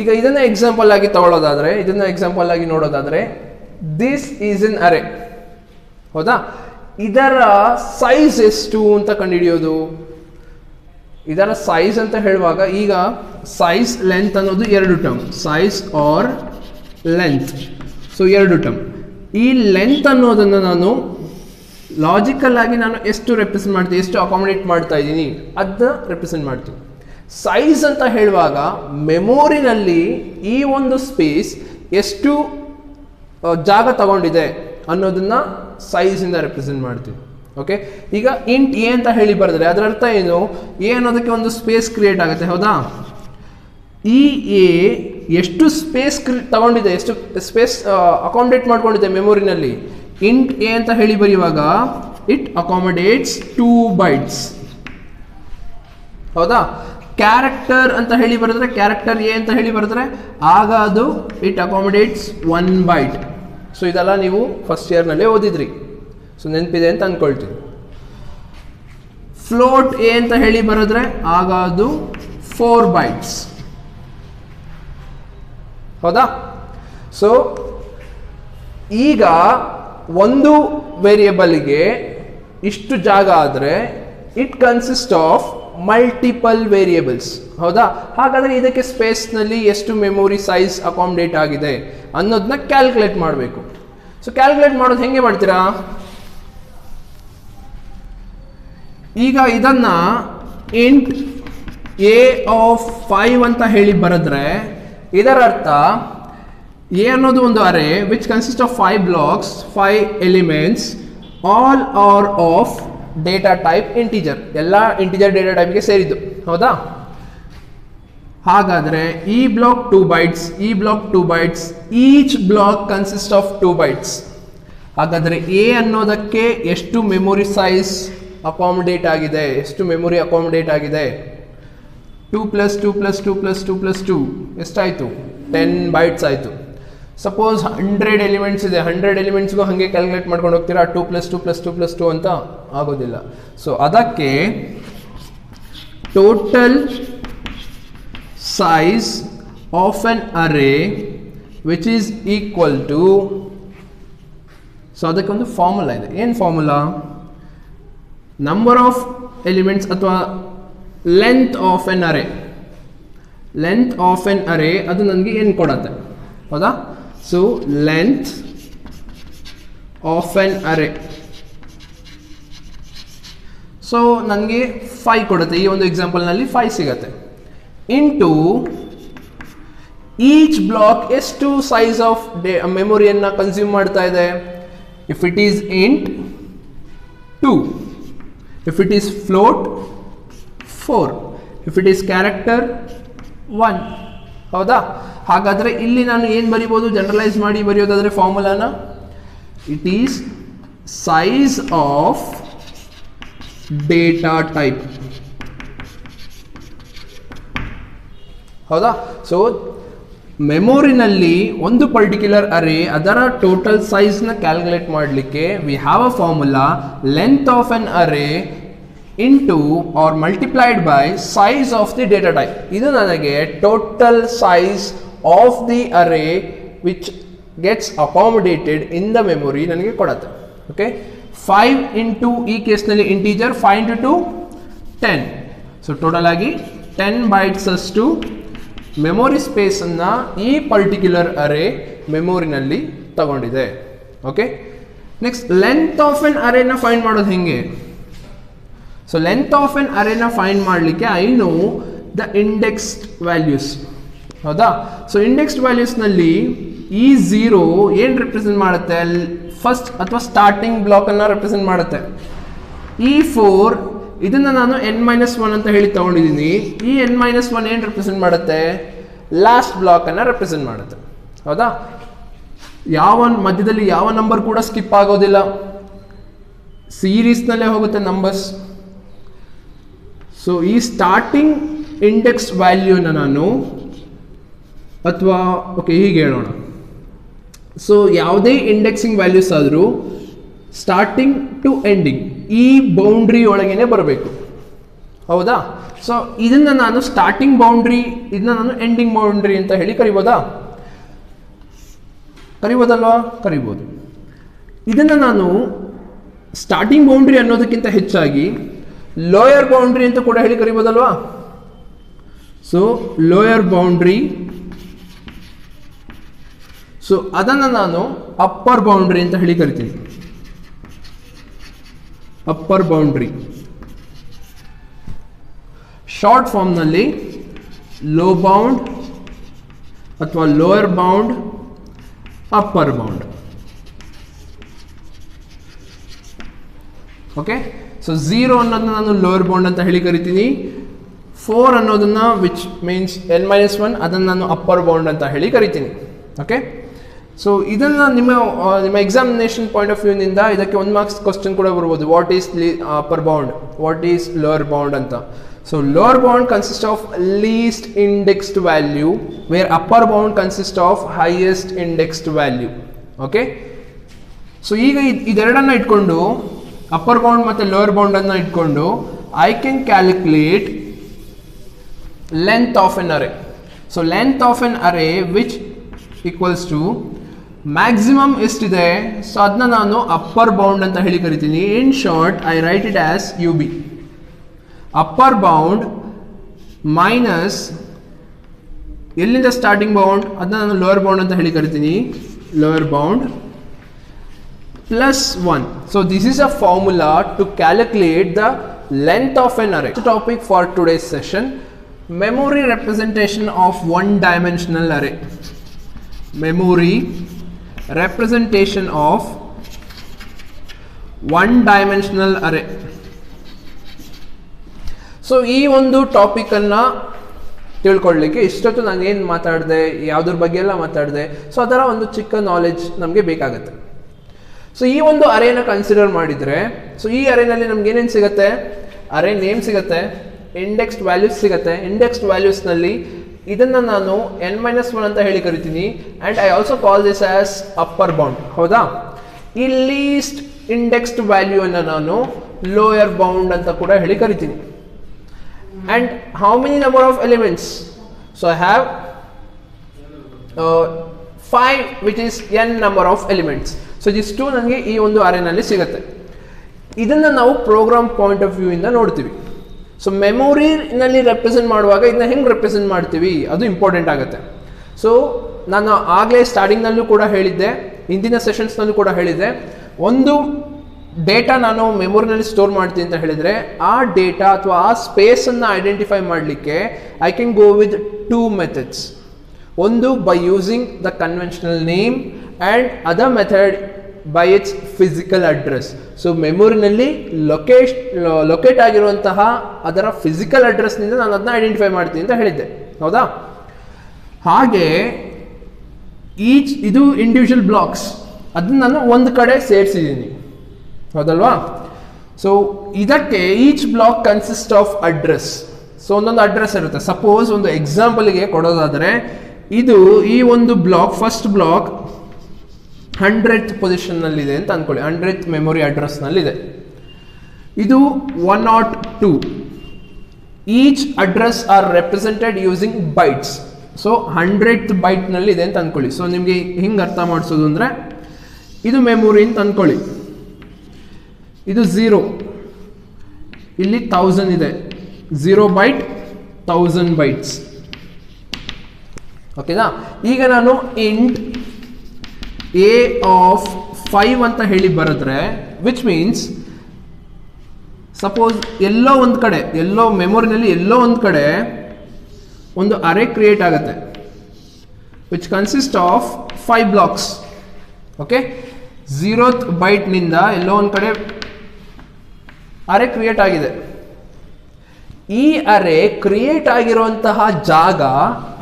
ಈಗ ಇದನ್ನು ಎಕ್ಸಾಂಪಲ್ ಆಗಿ ತಗೊಳ್ಳೋದಾದರೆ, ಇದನ್ನು ಎಕ್ಸಾಂಪಲ್ ಆಗಿ ನೋಡೋದಾದರೆ, ದಿಸ್ ಈಸ್ ಎನ್ ಅರೇ. ಹೌದಾ? ಇದರ ಸೈಜ್ ಎಷ್ಟು ಅಂತ ಕಂಡುಹಿಡಿಯೋದು. ಇದರ ಸೈಜ್ ಅಂತ ಹೇಳುವಾಗ ಈಗ ಸೈಜ್ ಲೆಂತ್ ಅನ್ನೋದು 2 term, size or length. So 2 term. ಈ ಲೆಂತ್ ಅನ್ನೋದನ್ನು ನಾನು ಲಾಜಿಕಲ್ ಆಗಿ ನಾನು ಎಷ್ಟು ರೆಪ್ರೆಸೆಂಟ್ ಮಾಡ್ತೀನಿ, ಎಷ್ಟು ಅಕಾಮಡೇಟ್ ಮಾಡ್ತಾ ಇದ್ದೀನಿ ಅದನ್ನ ರೆಪ್ರೆಸೆಂಟ್ ಮಾಡ್ತೀನಿ. ಸೈಜ್ ಅಂತ ಹೇಳುವಾಗ ಮೆಮೊರಿನಲ್ಲಿ ಈ ಒಂದು ಸ್ಪೇಸ್ ಎಷ್ಟು ಜಾಗ ತಗೊಂಡಿದೆ ಅನ್ನೋದನ್ನ ಸೈಜಿಂದ ರೆಪ್ರೆಸೆಂಟ್ ಮಾಡ್ತೀನಿ. ಓಕೆ, ಈಗ ಇಂಟ್ ಎ ಅಂತ ಹೇಳಿ ಬರೆದ್ರೆ ಅದರ ಅರ್ಥ ಏನು, ಎ ಅನ್ನೋದಕ್ಕೆ ಒಂದು ಸ್ಪೇಸ್ ಕ್ರಿಯೇಟ್ ಆಗುತ್ತೆ. ಹೌದಾ? ಈ ಎ ಎಷ್ಟು ಸ್ಪೇಸ್ ತಗೊಂಡಿದೆ, ಎಷ್ಟು ಸ್ಪೇಸ್ ಅಕಾಮಡೇಟ್ ಮಾಡ್ಕೊಂಡಿದೆ ಮೆಮೊರಿನಲ್ಲಿ. ಇಂಟ್ ಎ ಅಂತ ಹೇಳಿ ಬರೆಯುವಾಗ ಇಟ್ ಅಕಾಮಡೇಟ್ಸ್ 2 bytes. ಹೌದಾ? ಕ್ಯಾರೆಕ್ಟರ್ ಅಂತ ಹೇಳಿ ಬರೆದ್ರೆ, ಕ್ಯಾರೆಕ್ಟರ್ ಎ ಅಂತ ಹೇಳಿ ಬರೆದ್ರೆ ಆಗ ಅದು ಇಟ್ ಅಕಾಮಡೇಟ್ಸ್ 1 byte. ಸೊ ಇದೆಲ್ಲ ನೀವು ಫಸ್ಟ್ ಇಯರ್ನಲ್ಲೇ ಓದಿದ್ರಿ, ಸೊ ನೆನಪಿದೆ ಅಂತ ಅಂದ್ಕೊಳ್ತೀನಿ. ಫ್ಲೋಟ್ ಎ ಅಂತ ಹೇಳಿ ಬರೆದ್ರೆ ಆಗ ಅದು 4 bytes. ಹೌದಾ? ಸೊ ಈಗ ಒಂದು ವೇರಿಯೇಬಲ್ಗೆ ಇಷ್ಟು ಜಾಗ ಆದರೆ it consist of multiple variables. ಹೌದಾ? ಹಾಗಾದರೆ ಇದಕ್ಕೆ ಸ್ಪೇಸ್ನಲ್ಲಿ ಎಷ್ಟು ಮೆಮೊರಿ ಸೈಜ್ ಅಕಾಮಡೇಟ್ ಆಗಿದೆ ಅನ್ನೋದನ್ನ ಕ್ಯಾಲ್ಕುಲೇಟ್ ಮಾಡಬೇಕು. ಸೊ ಕ್ಯಾಲ್ಕುಲೇಟ್ ಮಾಡೋದು ಹೆಂಗೆ ಮಾಡ್ತೀರಾ, ಈಗ ಇದನ್ನ ಇಂಟ್ ಎ ಆಫ್ 5 ಅಂತ ಹೇಳಿ ಬರೆದ್ರೆ ಇದರ ಅರ್ಥ ಎ ಅನ್ನೋದು ಒಂದು array which consist of 5 blocks, 5 elements, all are of data type integer. ಎಲ್ಲ ಇಂಟಿಜರ್ ಡೇಟಾ ಟೈಪ್ಗೆ ಸೇರಿದ್ದು. ಹೌದಾ? ಹಾಗಾದರೆ ಈ ಬ್ಲಾಕ್ 2 bytes, ಈ block 2 bytes, each block consist of 2 bytes. ಹಾಗಾದರೆ ಎ ಅನ್ನೋದಕ್ಕೆ ಎಷ್ಟು ಮೆಮೊರಿ ಸೈಜ್ ಅಕಾಮಡೇಟ್ ಆಗಿದೆ, ಎಷ್ಟು ಮೆಮೊರಿ ಅಕಾಮಡೇಟ್ ಆಗಿದೆ. 2 + 2 + 2 + 2 + 2 ಎಷ್ಟಾಯಿತು? 10 bytes ಆಯಿತು. ಸಪೋಸ್ 100 ಎಲಿಮೆಂಟ್ಸ್ ಇದೆ, 100 ಎಲಿಮೆಂಟ್ಸ್ಗೂ ಹಾಗೆ ಕ್ಯಾಲ್ಕುಲೇಟ್ ಮಾಡ್ಕೊಂಡು ಹೋಗ್ತೀರಾ, 2 + 2 + 2 + 2 ಅಂತ ಆಗೋದಿಲ್ಲ. ಸೊ ಅದಕ್ಕೆ total size of an array which is equal to, so ಅದಕ್ಕೊಂದು ಫಾರ್ಮುಲಾ ಇದೆ. ಏನು ಫಾರ್ಮುಲಾ? ನಂಬರ್ ಆಫ್ ಎಲಿಮೆಂಟ್ಸ್ ಅಥವಾ length of an array. Length of an array ಅದು ನನಗೆ ಏನು ಕೊಡುತ್ತೆ, ಹೌದಾ? So length of an array, so ನನಗೆ 5 ಕೊಡುತ್ತೆ. ಈ ಒಂದು ಎಕ್ಸಾಂಪಲ್ನಲ್ಲಿ 5 ಸಿಗುತ್ತೆ. ಇಂಟು ಈಚ್ ಬ್ಲಾಕ್ ಎಷ್ಟು ಸೈಜ್ ಆಫ್ ಮೆಮೊರಿಯನ್ನು ಕನ್ಸ್ಯೂಮ್ ಮಾಡ್ತಾ ಇದೆ. If it is int 2, if it is float 4, if it is character 1. ಹೌದಾ? ಹಾಗಾದರೆ ಇಲ್ಲಿ ನಾನು ಏನು ಬರಿಬೋದು, ಜನರಲೈಸ್ ಮಾಡಿ ಬರೆಯೋದಾದರೆ ಫಾರ್ಮುಲಾನ, it is size of data type. ಹೌದಾ? ಸೊ ಮೆಮೊರಿನಲ್ಲಿ ಒಂದು ಪರ್ಟಿಕ್ಯುಲರ್ ಅರೇ ಅದರ ಟೋಟಲ್ ಸೈಜ್ನ ಕ್ಯಾಲ್ಕುಲೇಟ್ ಮಾಡಲಿಕ್ಕೆ we have a formula, length of an array into or multiplied by size of the data type. ಇದು ನನಗೆ total size of the array which gets accommodated in the memory ನನಗೆ ಕೊಡುತ್ತೆ. Okay, 5 into ಈ ಕೇಸ್ನಲ್ಲಿ integer, 5 × 2 10. So total ಆಗಿ 10 bytes ಅಷ್ಟು memory ಸ್ಪೇಸನ್ನು ಈ particular array ಮೆಮೊರಿನಲ್ಲಿ ತಗೊಂಡಿದೆ. Okay, next length of an ಅರೇನ ಫೈಂಡ್ ಮಾಡೋದು ಹೆಂಗೆ? ಸೊ ಲೆಂತ್ ಆಫ್ ಎನ್ ಅರೇನ ಫೈಂಡ್ ಮಾಡಲಿಕ್ಕೆ I know the indexed values. ಹೌದಾ? ಸೊ ಇಂಡೆಕ್ಸ್ಡ್ ವ್ಯಾಲ್ಯೂಸ್ನಲ್ಲಿ ಈ 0 ಏನು ರೆಪ್ರೆಸೆಂಟ್ ಮಾಡುತ್ತೆ? ಫಸ್ಟ್ ಅಥವಾ ಸ್ಟಾರ್ಟಿಂಗ್ ಬ್ಲಾಕನ್ನು ರೆಪ್ರೆಸೆಂಟ್ ಮಾಡುತ್ತೆ. ಈ 4 ಇದನ್ನು ನಾನು n-1 ಅಂತ ಹೇಳಿ ತಗೊಂಡಿದ್ದೀನಿ. ಈ n-1 ಏನು ರೆಪ್ರೆಸೆಂಟ್ ಮಾಡುತ್ತೆ? ಲಾಸ್ಟ್ ಬ್ಲಾಕನ್ನು ರೆಪ್ರೆಸೆಂಟ್ ಮಾಡುತ್ತೆ. ಹೌದಾ? ಯಾವ ಮಧ್ಯದಲ್ಲಿ ಯಾವ ನಂಬರ್ ಕೂಡ ಸ್ಕಿಪ್ ಆಗೋದಿಲ್ಲ, ಸೀರೀಸ್ನಲ್ಲೇ ಹೋಗುತ್ತೆ ನಂಬರ್ಸ್. ಸೊ ಈ ಸ್ಟಾರ್ಟಿಂಗ್ ಇಂಡೆಕ್ಸ್ ವ್ಯಾಲ್ಯೂನ ನಾನು, ಅಥವಾ ಓಕೆ ಹೀಗೆ ಹೇಳೋಣ, ಸೊ ಯಾವುದೇ ಇಂಡೆಕ್ಸಿಂಗ್ ವ್ಯಾಲ್ಯೂಸ್ ಆದರೂ ಸ್ಟಾರ್ಟಿಂಗ್ ಟು ಎಂಡಿಂಗ್ ಈ ಬೌಂಡ್ರಿ ಒಳಗೇನೆ ಬರಬೇಕು. ಹೌದಾ? ಸೊ ಇದನ್ನು ನಾನು ಸ್ಟಾರ್ಟಿಂಗ್ ಬೌಂಡ್ರಿ, ಇದನ್ನ ನಾನು ಎಂಡಿಂಗ್ ಬೌಂಡ್ರಿ ಅಂತ ಹೇಳಿ ಕರಿಬೋದಾ? ಕರಿಬೋದಲ್ವಾ? ಕರಿಬೋದು. ಇದನ್ನು ನಾನು ಸ್ಟಾರ್ಟಿಂಗ್ ಬೌಂಡ್ರಿ ಅನ್ನೋದಕ್ಕಿಂತ ಹೆಚ್ಚಾಗಿ ಲೋಯರ್ ಬೌಂಡ್ರಿ ಅಂತ ಕೂಡ ಹೇಳಿ ಕರಿಬೋದಲ್ವಾ? ಸೊ ಲೋಯರ್ ಬೌಂಡ್ರಿ, ಸೊ ಅದನ್ನು ನಾನು ಅಪ್ಪರ್ ಬೌಂಡ್ರಿ ಅಂತ ಹೇಳಿ ಕರಿತೀನಿ. ಅಪ್ಪರ್ ಬೌಂಡ್ರಿ ಶಾರ್ಟ್ ಫಾರ್ಮ್ನಲ್ಲಿ ಲೋ ಬೌಂಡ್ ಅಥವಾ lower bound, upper bound. Okay, so 0 ಅನ್ನೋದನ್ನ ನಾನು ಲೋಯರ್ ಬೌಂಡ್ ಅಂತ ಹೇಳಿ ಕರಿತೀನಿ. 4 ಅನ್ನೋದನ್ನ ವಿಚ್ ಮೀನ್ಸ್ n-1 ಅದನ್ನು ನಾನು ಅಪ್ಪರ್ ಬೌಂಡ್ ಅಂತ ಹೇಳಿ ಕರಿತೀನಿ. ಓಕೆ, ಸೊ ಇದನ್ನು ನಿಮ್ಮ ಎಕ್ಸಾಮಿನೇಷನ್ ಪಾಯಿಂಟ್ ಆಫ್ ವ್ಯೂನಿಂದ ಇದಕ್ಕೆ 1 ಮಾರ್ಕ್ಸ್ ಕ್ವಶನ್ ಕೂಡ ಬರ್ಬೋದು. What is upper bound, what is lower bound ಅಂತ. So lower bound consist of least indexed value, where upper bound consist of highest indexed value. Okay, so ಈಗ ಇದೆರಡನ್ನ ಇಟ್ಕೊಂಡು, upper bound ಮತ್ತು lower ಬೌಂಡನ್ನು ಇಟ್ಕೊಂಡು I can calculate length of an array. So length of an array which equals to maximum ಎಷ್ಟಿದೆ, so ಅದನ್ನ ನಾನು upper bound ಅಂತ ಹೇಳಿ ಕರಿತೀನಿ. In short I write it as UB. Upper bound minus ಎಲ್ಲಿಂದ ಸ್ಟಾರ್ಟಿಂಗ್ ಬೌಂಡ್ ಅದನ್ನ ನಾನು lower bound ಅಂತ ಹೇಳಿ ಕರಿತೀನಿ. Lower bound plus 1. So this is a formula to calculate the length of an array. The topic for today's session, memory representation of one-dimensional array. Memory representation of one-dimensional array. So ಈ ಒಂದು ಟಾಪಿಕನ್ನು ತಿಳ್ಕೊಳ್ಳಿಕ್ಕೆ ಇಷ್ಟೊತ್ತು ನಾನು ಏನು ಮಾತಾಡಿದೆ, ಯಾವುದ್ರ ಬಗ್ಗೆ ಎಲ್ಲ ಮಾತಾಡಿದೆ, ಸೊ ಅದರ ಒಂದು ಚಿಕ್ಕ ನಾಲೆಡ್ಜ್ ನಮಗೆ ಬೇಕಾಗುತ್ತೆ. ಸೊ ಈ ಒಂದು ಅರೇನ ಕನ್ಸಿಡರ್ ಮಾಡಿದರೆ, ಸೊ ಈ ಅರೇನಲ್ಲಿ ನಮ್ಗೆ ಏನೇನು ಸಿಗುತ್ತೆ, ಅರೇ ನೇಮ್ ಸಿಗುತ್ತೆ, ಇಂಡೆಕ್ಸ್ಡ್ ವ್ಯಾಲ್ಯೂಸ್ ಸಿಗುತ್ತೆ. ಇಂಡೆಕ್ಸ್ಡ್ ವ್ಯಾಲ್ಯೂಸ್ನಲ್ಲಿ ಇದನ್ನು ನಾನು n-1 ಅಂತ ಹೇಳಿ ಕರಿತೀನಿ. And I also call this as upper bound. ಹೌದಾ? ಈ ಲೀಸ್ಟ್ ಇಂಡೆಕ್ಸ್ಡ್ ವ್ಯಾಲ್ಯೂ ಅನ್ನು ನಾನು ಲೋಯರ್ ಬೌಂಡ್ ಅಂತ ಕೂಡ ಹೇಳಿ ಕರಿತೀನಿ. And how many number of elements? So I have 5 which is n number of elements. So ಇದಿಷ್ಟು ನನಗೆ ಈ ಒಂದು ಅರೇನಲ್ಲಿ ಸಿಗುತ್ತೆ. ಇದನ್ನು ನಾವು ಪ್ರೋಗ್ರಾಮ್ ಪಾಯಿಂಟ್ ಆಫ್ ವ್ಯೂ ಇಂದ ನೋಡ್ತೀವಿ. ಸೊ ಮೆಮೊರಿನಲ್ಲಿ ರೆಪ್ರೆಸೆಂಟ್ ಮಾಡುವಾಗ ಇದನ್ನ ಹೆಂಗೆ ರೆಪ್ರೆಸೆಂಟ್ ಮಾಡ್ತೀವಿ ಅದು ಇಂಪಾರ್ಟೆಂಟ್ ಆಗುತ್ತೆ. ಸೊ ನಾನು ಆಗಲೇ ಸ್ಟಾರ್ಟಿಂಗ್ನಲ್ಲೂ ಕೂಡ ಹೇಳಿದ್ದೆ, ಹಿಂದಿನ ಸೆಷನ್ಸ್ನಲ್ಲೂ ಕೂಡ ಹೇಳಿದ್ದೆ, ಒಂದು ಡೇಟಾ ನಾನು ಮೆಮೊರಿನಲ್ಲಿ ಸ್ಟೋರ್ ಮಾಡ್ತೀನಿ ಅಂತ ಹೇಳಿದರೆ ಆ ಡೇಟಾ ಅಥವಾ ಆ ಸ್ಪೇಸನ್ನು ಐಡೆಂಟಿಫೈ ಮಾಡಲಿಕ್ಕೆ I can go with 2 methods. ಒಂದು by using the conventional name and other method by its physical address. So ಮೆಮೊರಿನಲ್ಲಿ ಲೊಕೇಟ್ ಆಗಿರುವಂತಹ ಅದರ ಫಿಸಿಕಲ್ ಅಡ್ರೆಸ್ನಿಂದ ನಾನು ಅದನ್ನ ಐಡೆಂಟಿಫೈ ಮಾಡ್ತೀನಿ ಅಂತ ಹೇಳಿದ್ದೆ. ಹೌದಾ? ಹಾಗೆ ಇದು ಇಂಡಿವಿಜುವಲ್ ಬ್ಲಾಕ್ಸ್, ಅದನ್ನ ನಾನು ಒಂದು ಕಡೆ ಸೇರಿಸಿದ್ದೀನಿ. ಹೌದಲ್ವಾ? ಸೊ ಇದಕ್ಕೆ each block consist of address. So ಒಂದೊಂದು ಅಡ್ರೆಸ್ ಇರುತ್ತೆ. ಸಪೋಸ್ ಒಂದು ಎಕ್ಸಾಂಪಲ್ಗೆ ಕೊಡೋದಾದರೆ, ಇದು ಈ ಒಂದು ಬ್ಲಾಕ್, ಫಸ್ಟ್ ಬ್ಲಾಕ್ 100th ಪೊಸಿಷನ್ನಲ್ಲಿದೆ ಅಂತ ಅಂದ್ಕೊಳ್ಳಿ, 100th ಮೆಮೊರಿ ಅಡ್ರೆಸ್ನಲ್ಲಿದೆ. ಇದು 102. Each address R represented using bites. So 100th ಬೈಟ್ನಲ್ಲಿದೆ ಅಂತ ಅಂದ್ಕೊಳ್ಳಿ. ಸೊ ನಿಮಗೆ ಹಿಂಗೆ ಅರ್ಥ ಮಾಡಿಸೋದು ಅಂದರೆ, ಇದು ಮೆಮೊರಿ ಅಂತ ಅಂದ್ಕೊಳ್ಳಿ, ಇದು 0, ಇಲ್ಲಿ 1000 ಇದೆ, 0 ಬೈಟ್ 1000 ಬೈಟ್ಸ್. ಓಕೆನಾ? ಈಗ ನಾನು ಇಂಟ್ a ಆಫ್ 5 ಅಂತ ಹೇಳಿ ಬರೆದ್ರೆ, ವಿಚ್ ಮೀನ್ಸ್ ಸಪೋಸ್ ಎಲ್ಲೋ ಒಂದು ಕಡೆ, ಎಲ್ಲೋ ಮೆಮೊರಿನಲ್ಲಿ ಎಲ್ಲೋ ಒಂದು ಕಡೆ ಒಂದು ಅರೇ ಕ್ರಿಯೇಟ್ ಆಗುತ್ತೆ which consist of 5 blocks. Okay? 0th ಬೈಟ್ನಿಂದ ಎಲ್ಲೋ ಒಂದು ಕಡೆ ಅರೇ ಕ್ರಿಯೇಟ್ ಆಗಿದೆ. ಈ ಅರೇ ಕ್ರಿಯೇಟ್ ಆಗಿರುವಂತಹ ಜಾಗ,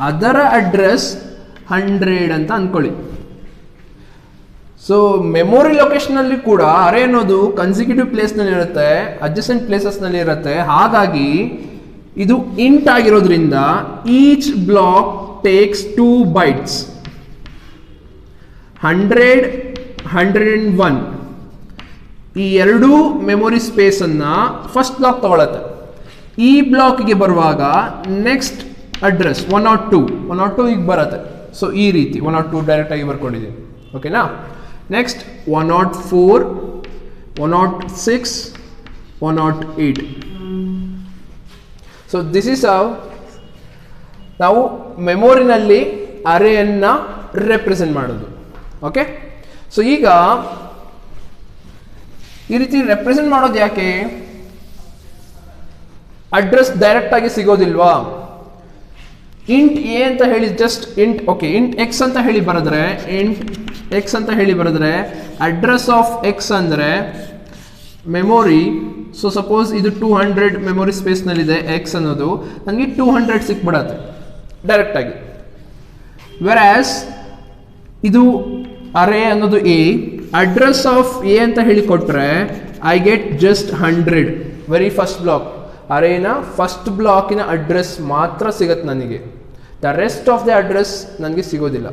ಅದರ ಅಡ್ರೆಸ್ 100 ಅಂತ ಅಂದ್ಕೊಳ್ಳಿ. ಸೊ ಮೆಮೊರಿ ಲೊಕೇಶನಲ್ಲಿ ಕೂಡ ಅರೇ ಅನ್ನೋದು ಕನ್ಸಿಕ್ಯೂಟಿವ್ ಪ್ಲೇಸ್ನಲ್ಲಿ ಇರುತ್ತೆ, ಅಡ್ಜಸೆಂಟ್ ಪ್ಲೇಸಸ್ನಲ್ಲಿ ಇರುತ್ತೆ. ಹಾಗಾಗಿ ಇದು ಇಂಟ್ ಆಗಿರೋದ್ರಿಂದ ಈಚ್ ಬ್ಲಾಕ್ ಟೇಕ್ಸ್ 2 ಬೈಟ್ಸ್. 100, 101 ಈ ಎರಡೂ ಮೆಮೊರಿ ಸ್ಪೇಸನ್ನು ಫಸ್ಟ್ ಬ್ಲಾಕ್ ತಗೊಳತ್ತೆ. ಈ ಬ್ಲಾಕ್ಗೆ ಬರುವಾಗ ನೆಕ್ಸ್ಟ್ ಅಡ್ರೆಸ್ 102 ಈಗ ಬರುತ್ತೆ. ಸೊ ಈ ರೀತಿ 102 ಡೈರೆಕ್ಟಾಗಿ ಬರ್ಕೊಂಡಿದ್ದೀನಿ. ಓಕೆನಾ? Next 104, 106, 108. So this is how ನಾವು ಮೆಮೊರಿನಲ್ಲಿ ಅರೇಯನ್ನು ರೆಪ್ರೆಸೆಂಟ್ ಮಾಡೋದು. ಓಕೆ? ಸೊ ಈಗ ಈ ರೀತಿ ರೆಪ್ರೆಸೆಂಟ್ ಮಾಡೋದು ಯಾಕೆ? ಅಡ್ರೆಸ್ ಡೈರೆಕ್ಟ್ ಆಗಿ ಸಿಗೋದಿಲ್ವಾ? ಇಂಟ್ ಎ ಅಂತ ಹೇಳಿ just int, okay, int X ಅಂತ ಹೇಳಿ ಬರೆದ್ರೆ, ಇಂಟ್ ಎಕ್ಸ್ ಅಂತ ಹೇಳಿ ಬರೆದ್ರೆ ಅಡ್ರೆಸ್ ಆಫ್ ಎಕ್ಸ್ ಅಂದರೆ ಮೆಮೊರಿ. ಸೊ ಸಪೋಸ್ ಇದು 200 ಮೆಮೊರಿ ಸ್ಪೇಸ್ನಲ್ಲಿದೆ ಎಕ್ಸ್ ಅನ್ನೋದು, ನನಗೆ 200 ಸಿಕ್ಬಿಡತ್ತೆ ಡೈರೆಕ್ಟಾಗಿ. ವೆರಾಸ್ ಇದು ಅರೇ ಅನ್ನೋದು ಎ, ಅಡ್ರೆಸ್ ಆಫ್ ಎ ಅಂತ ಹೇಳಿ ಕೊಟ್ಟರೆ I get just 100 very first block. ಅರೇನ ಫಸ್ಟ್ ಬ್ಲಾಕಿನ ಅಡ್ರೆಸ್ ಮಾತ್ರ ಸಿಗತ್ತೆ ನನಗೆ, the rest of the address ನನಗೆ ಸಿಗೋದಿಲ್ಲ.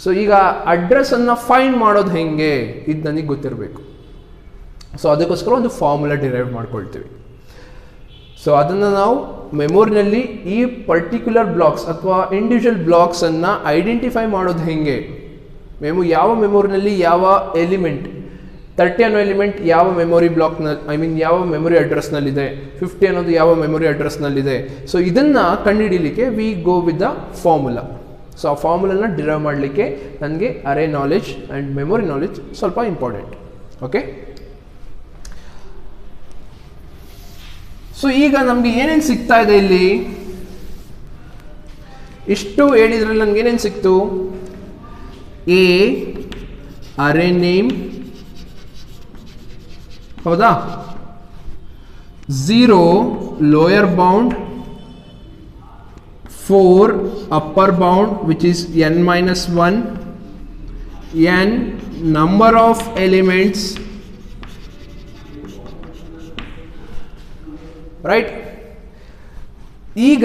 ಸೊ ಈಗ ಅಡ್ರೆಸ್ಸನ್ನು ಫೈಂಡ್ ಮಾಡೋದು ಹೆಂಗೆ ಇದು ನನಗೆ ಗೊತ್ತಿರಬೇಕು. ಸೊ ಅದಕ್ಕೋಸ್ಕರ ಒಂದು ಫಾರ್ಮುಲಾ ಡಿರೈವ್ ಮಾಡ್ಕೊಳ್ತೀವಿ. ಸೊ ಅದನ್ನು ನಾವು ಮೆಮೊರಿನಲ್ಲಿ ಈ ಪರ್ಟಿಕ್ಯುಲರ್ ಬ್ಲಾಕ್ಸ್ ಅಥವಾ ಇಂಡಿವಿಜುವಲ್ ಬ್ಲಾಕ್ಸನ್ನು ಐಡೆಂಟಿಫೈ ಮಾಡೋದು ಹೆಂಗೆ, ಯಾವ ಮೆಮೊರಿನಲ್ಲಿ ಯಾವ ಎಲಿಮೆಂಟ್, 30 ಅನ್ನೋ ಎಲಿಮೆಂಟ್ ಯಾವ ಮೆಮೊರಿ ಬ್ಲಾಕ್ನ ಯಾವ ಮೆಮೊರಿ ಅಡ್ರೆಸ್ನಲ್ಲಿದೆ, 50 ಅನ್ನೋದು ಯಾವ ಮೆಮೊರಿ ಅಡ್ರೆಸ್ನಲ್ಲಿದೆ. ಸೊ ಇದನ್ನು ಕಂಡುಹಿಡೀಲಿಕ್ಕೆ we go with the formula. So ಆ ಫಾರ್ಮುಲಾನ ಡಿರೈವ್ ಮಾಡಲಿಕ್ಕೆ ನನಗೆ array knowledge and memory knowledge ಸ್ವಲ್ಪ ಇಂಪಾರ್ಟೆಂಟ್. ಓಕೆ? ಸೊ ಈಗ ನಮಗೆ ಏನೇನು ಸಿಗ್ತಾ ಇದೆ ಇಲ್ಲಿ? ಇಷ್ಟು ಹೇಳಿದ್ರಲ್ಲಿ ನನಗೆ ಏನೇನು ಸಿಕ್ತು? ಎ ಅರೇ ನೇಮ್, ಹೌದಾ? 0 lower bound, 4 upper bound which is n-1, n number of elements, right. ಈಗ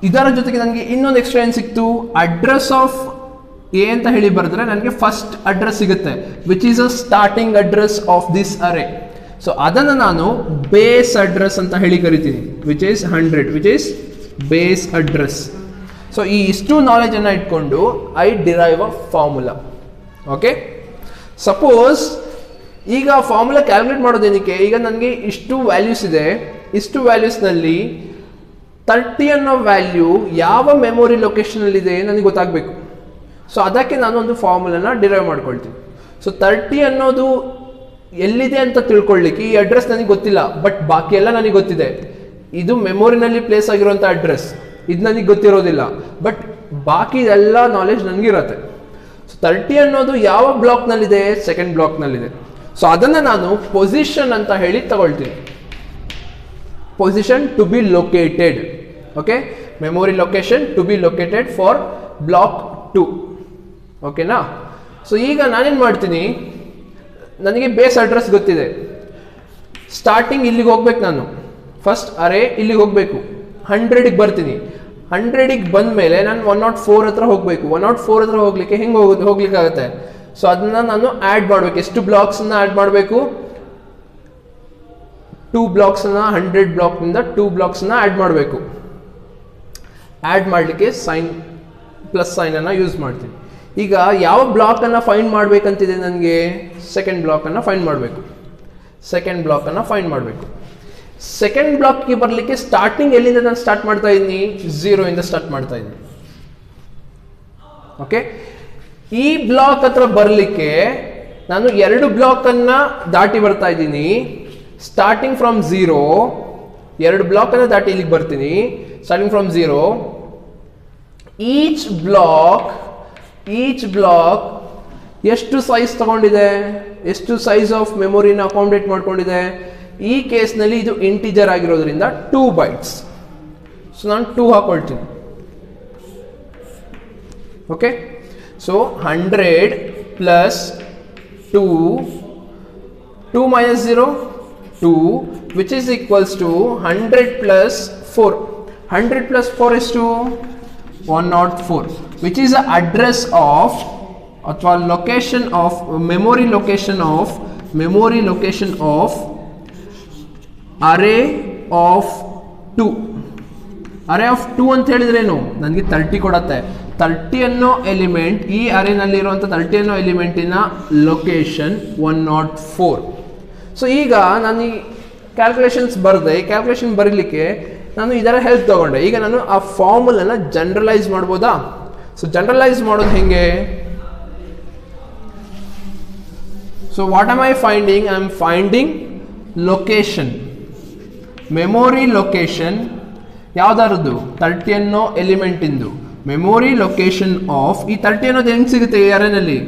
ಇದರ ಜೊತೆಗೆ ನನಗೆ ಇನ್ನೊಂದು ಎಕ್ಸ್ಟ್ರಾ ಏನು ಸಿಕ್ತು, ಅಡ್ರೆಸ್ ಆಫ್ ಎ ಅಂತ ಹೇಳಿ ಬರೆದ್ರೆ ನನಗೆ ಫಸ್ಟ್ ಅಡ್ರೆಸ್ ಸಿಗುತ್ತೆ, which is a starting address of this array. So ಅದನ್ನು ನಾನು ಬೇಸ್ ಅಡ್ರೆಸ್ ಅಂತ ಹೇಳಿ ಕರಿತೀನಿ, which is 100, which is base address. So ಈ ಇಷ್ಟು ನಾಲೆಜನ್ನು ಇಟ್ಕೊಂಡು I derive a formula. Okay, suppose ಈಗ ಫಾರ್ಮುಲಾ ಕ್ಯಾಲ್ಕುಲೇಟ್ ಮಾಡೋದೇನಕ್ಕೆ, ಈಗ ನನಗೆ ಇಷ್ಟು ವ್ಯಾಲ್ಯೂಸ್ ಇದೆ, ಇಷ್ಟು ವ್ಯಾಲ್ಯೂಸ್ನಲ್ಲಿ 30 ಅನ್ನೋ ವ್ಯಾಲ್ಯೂ ಯಾವ ಮೆಮೊರಿ ಲೊಕೇಶನಲ್ಲಿದೆ ನನಗೆ ಗೊತ್ತಾಗಬೇಕು. ಸೊ ಅದಕ್ಕೆ ನಾನು ಒಂದು ಫಾರ್ಮುಲಾನ ಡಿರೈವ್ ಮಾಡ್ಕೊಳ್ತೀನಿ. ಸೊ 30 ಅನ್ನೋದು ಎಲ್ಲಿದೆ ಅಂತ ತಿಳ್ಕೊಳ್ಳಿಕ್ಕೆ ಈ ಅಡ್ರೆಸ್ ನನಗೆ ಗೊತ್ತಿಲ್ಲ, ಬಟ್ ಬಾಕಿ ಎಲ್ಲ ನನಗೆ ಗೊತ್ತಿದೆ. ಇದು ಮೆಮೊರಿನಲ್ಲಿ ಪ್ಲೇಸ್ ಆಗಿರುವಂಥ ಅಡ್ರೆಸ್, ಇದು ನನಗೆ ಗೊತ್ತಿರೋದಿಲ್ಲ, ಬಟ್ ಬಾಕಿ ಎಲ್ಲ ನಾಲೆಜ್ ನನಗಿರತ್ತೆ. ಸೊ 30 ಅನ್ನೋದು ಯಾವ ಬ್ಲಾಕ್ನಲ್ಲಿದೆ, ಸೆಕೆಂಡ್ ಬ್ಲಾಕ್ನಲ್ಲಿದೆ. ಸೊ ಅದನ್ನು ನಾನು ಪೊಸಿಷನ್ ಅಂತ ಹೇಳಿ ತಗೊಳ್ತೀನಿ, position to be located. Okay, memory location to be located for block 2. ಓಕೆನಾ. ಸೊ ಈಗ ನಾನೇನು ಮಾಡ್ತೀನಿ, ನನಗೆ ಬೇಸ್ ಅಡ್ರೆಸ್ ಗೊತ್ತಿದೆ, ಸ್ಟಾರ್ಟಿಂಗ್ ಇಲ್ಲಿಗೆ ಹೋಗ್ಬೇಕು, ನಾನು ಫಸ್ಟ್ ಅರೇ ಇಲ್ಲಿಗೆ ಹೋಗಬೇಕು, 100ಗೆ ಬರ್ತೀನಿ. 100ಗೆ ಬಂದ ಮೇಲೆ ನಾನು 104 ಹತ್ರ ಹೋಗಬೇಕು. 104 ಹತ್ರ ಹೋಗ್ಲಿಕ್ಕೆ ಹೆಂಗೆ ಹೋಗ್ಲಿಕ್ಕಾಗತ್ತೆ? ಸೊ ಅದನ್ನ ನಾನು ಆ್ಯಡ್ ಮಾಡಬೇಕು. ಎಷ್ಟು ಬ್ಲಾಕ್ಸನ್ನ ಆ್ಯಡ್ ಮಾಡಬೇಕು? 2 ಬ್ಲಾಕ್ಸನ್ನ, 100 ಬ್ಲಾಕ್ನಿಂದ 2 ಬ್ಲಾಕ್ಸನ್ನ ಆ್ಯಡ್ ಮಾಡಬೇಕು. ಆ್ಯಡ್ ಮಾಡಲಿಕ್ಕೆ ಸೈನ್ ಪ್ಲಸ್ ಸೈನನ್ನು ಯೂಸ್ ಮಾಡ್ತೀನಿ. ಈಗ ಯಾವ ಬ್ಲಾಕನ್ನು ಫೈಂಡ್ ಮಾಡಬೇಕಂತಿದೆ ನನಗೆ, ಸೆಕೆಂಡ್ ಬ್ಲಾಕನ್ನು ಫೈಂಡ್ ಮಾಡಬೇಕು. ಸೆಕೆಂಡ್ ಬ್ಲಾಕನ್ನು ಫೈಂಡ್ ಮಾಡಬೇಕು. ಸೆಕೆಂಡ್ ಬ್ಲಾಕ್ಗೆ ಬರಲಿಕ್ಕೆ ಸ್ಟಾರ್ಟಿಂಗ್ ಎಲ್ಲಿಂದ ನಾನು ಸ್ಟಾರ್ಟ್ ಮಾಡ್ತಾ ಇದ್ದೀನಿ, 0 ಇಂದ ಸ್ಟಾರ್ಟ್ ಮಾಡ್ತಾ ಇದ್ದೀನಿ. ಓಕೆ, ಈ ಬ್ಲಾಕ್ ಹತ್ರ ಬರಲಿಕ್ಕೆ ನಾನು 2 ಬ್ಲಾಕನ್ನು ದಾಟಿ ಬರ್ತಾ ಇದ್ದೀನಿ. ಸ್ಟಾರ್ಟಿಂಗ್ ಫ್ರಮ್ 0, 2 ಬ್ಲಾಕನ್ನು ದಾಟಿ ಇಲ್ಲಿಗೆ ಬರ್ತೀನಿ. ಸ್ಟಾರ್ಟಿಂಗ್ ಫ್ರಮ್ 0, ಈಚ್ ಬ್ಲಾಕ್ ಎಷ್ಟು ಸೈಜ್ ತಗೊಂಡಿದೆ, ಎಷ್ಟು ಸೈಜ್ ಆಫ್ ಮೆಮೊರಿನ ಅಕಾಮಡೇಟ್ ಮಾಡ್ಕೊಂಡಿದೆ. ಈ ಕೇಸ್ನಲ್ಲಿ ಇದು ಇಂಟಿಜರ್ ಆಗಿರೋದ್ರಿಂದ 2 bytes. ಸೊ ನಾನು 2 ಹಾಕೊಳ್ತೀನಿ. Okay, so 100 plus 2 minus 0, 2, which is equals to 100 plus 4. 100 plus 4 is to 104, which is the address of ಅಥವಾ location of memory location of array of 2. Array of 2 ಅಂತ ಹೇಳಿದ್ರೇನು, ನನಗೆ 30 ಕೊಡತ್ತೆ. 30 ಅನ್ನೋ ಎಲಿಮೆಂಟ್, ಈ ಅರೇನಲ್ಲಿ ಇರುವಂಥ 30 ಅನ್ನೋ ಎಲಿಮೆಂಟಿನ ಲೊಕೇಶನ್ 104. ಸೊ ಈಗ ನಾನು ಈ ಕ್ಯಾಲ್ಕುಲೇಷನ್ಸ್ ಬರೆದೆ. ಈ ಕ್ಯಾಲ್ಕುಲೇಷನ್ ಬರೀಲಿಕ್ಕೆ ನಾನು ಇದರ ಹೆಲ್ಪ್ ತಗೊಂಡೆ. ಈಗ ನಾನು ಆ ಫಾರ್ಮುಲನ್ನ ಜನರಲೈಸ್ ಮಾಡ್ಬೋದಾ? ಸೊ ಜನರಲೈಸ್ ಮಾಡೋದು ಹೆಂಗೆ? So what am I finding? I am finding location, memory location ಯಾವ್ದಾರದ್ದು, 30 ಅನ್ನೋ ಎಲಿಮೆಂಟಿಂದು ಮೆಮೊರಿ ಲೊಕೇಶನ್ ಆಫ್. ಈ 30 ಅನ್ನೋದು ಹೆಂಗೆ ಸಿಗುತ್ತೆ ಈ ಅರೇನಲ್ಲಿ?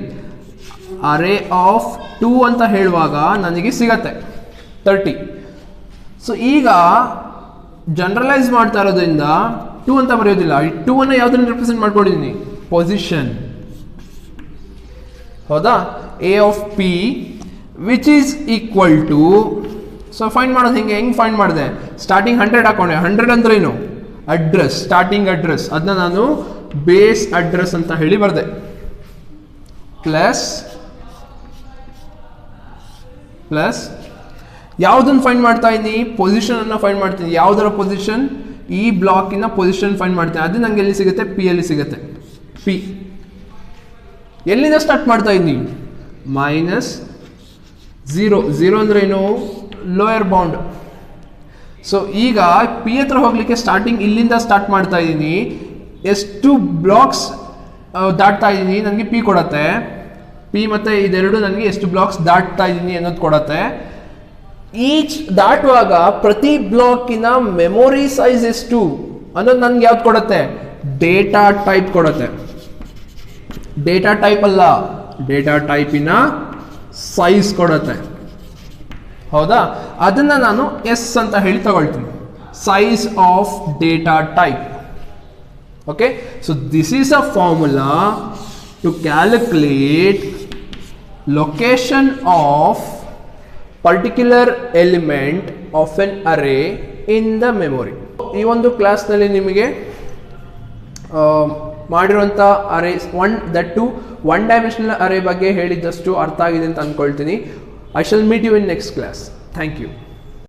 ಅರೇ ಆಫ್ 2 ಅಂತ ಹೇಳುವಾಗ ನನಗೆ ಸಿಗತ್ತೆ 30. ಸೊ ಈಗ ಜನರಲೈಸ್ ಮಾಡ್ತಾ ಇರೋದ್ರಿಂದ 2 ಅಂತ ಬರೆಯೋದಿಲ್ಲ. ಈ 2 ಅನ್ನು ಯಾವುದನ್ನು ರೆಪ್ರೆಸೆಂಟ್ ಮಾಡ್ಕೊಂಡಿದ್ದೀನಿ? ಪೊಸಿಷನ್. ಹೌದಾ? A of P which is equal to. So find ಮಾಡೋದು ಹೆಂಗೆ ಫೈಂಡ್ ಮಾಡಿದೆ? ಸ್ಟಾರ್ಟಿಂಗ್ 100 ಹಾಕೊಂಡೆ. 100 ಅಂದ್ರೆ ಏನು? Address, starting address. ಅದನ್ನ ನಾನು ಬೇಸ್ ಅಡ್ರೆಸ್ ಅಂತ ಹೇಳಿ ಬರೆದೆ. ಪ್ಲಸ್ ಯಾವುದನ್ನು ಫೈಂಡ್ ಮಾಡ್ತಾ ಇದ್ದೀನಿ? ಪೊಸಿಷನ್ ಅನ್ನು ಫೈಂಡ್ ಮಾಡ್ತೀನಿ. ಯಾವುದರ ಪೊಸಿಷನ್? ಈ ಬ್ಲಾಕಿನ ಪೊಸಿಷನ್ ಫೈಂಡ್ ಮಾಡ್ತೀನಿ. ಅದು ನಂಗೆ ಎಲ್ಲಿ ಸಿಗುತ್ತೆ? ಪಿ ಅಲ್ಲಿ ಸಿಗುತ್ತೆ. ಪಿ ಎಲ್ಲಿಂದ ಸ್ಟಾರ್ಟ್ ಮಾಡ್ತಾ ಇದ್ದೀನಿ? -0. 0 ಅಂದ್ರೆ ಏನು? Lower bound. ಸೊ ಈಗ ಪಿ ಹತ್ರ ಹೋಗ್ಲಿಕ್ಕೆ ಸ್ಟಾರ್ಟಿಂಗ್ ಇಲ್ಲಿಂದ ಸ್ಟಾರ್ಟ್ ಮಾಡ್ತಾ ಇದ್ದೀನಿ. ಎಷ್ಟು ಬ್ಲಾಕ್ಸ್ ದಾಟ್ತಾ ಇದ್ದೀನಿ ನನಗೆ ಪಿ ಕೊಡತ್ತೆ. ಪಿ ಮತ್ತು ಇದೆರಡು ನನಗೆ ಎಷ್ಟು ಬ್ಲಾಕ್ಸ್ ದಾಟ್ತಾ ಇದ್ದೀನಿ ಅನ್ನೋದು ಕೊಡತ್ತೆ. ಈಚ್ ದಾಟುವಾಗ ಪ್ರತಿ ಬ್ಲಾಕಿನ ಮೆಮೊರಿ ಸೈಜ್ ಎಷ್ಟು ಅನ್ನೋದು ನನಗೆ ಯಾವ್ದು ಕೊಡುತ್ತೆ? ಡೇಟಾ ಟೈಪ್ ಕೊಡುತ್ತೆ. ಡೇಟಾ ಟೈಪ್ ಅಲ್ಲ, ಡೇಟಾ ಟೈಪಿನ ಸೈಜ್ ಕೊಡುತ್ತೆ. ಹೌದಾ? ಅದನ್ನು ನಾನು ಎಸ್ ಅಂತ ಹೇಳಿ ತಗೊಳ್ತೀನಿ, size of data type. Okay, so this is a formula to calculate location of particular element of an array in the memory. ಈ ಒಂದು ಕ್ಲಾಸ್ನಲ್ಲಿ ನಿಮಗೆ ಮಾಡಿರುವಂಥ ಅರೇಸ್ ಒನ್ ಡೈಮೆನ್ಷನಲ್ ಅರೇ ಬಗ್ಗೆ ಹೇಳಿದ್ದಷ್ಟು ಅರ್ಥ ಆಗಿದೆ ಅಂತ ಅಂದ್ಕೊಳ್ತೀನಿ. I shall meet you in next class. Thank you.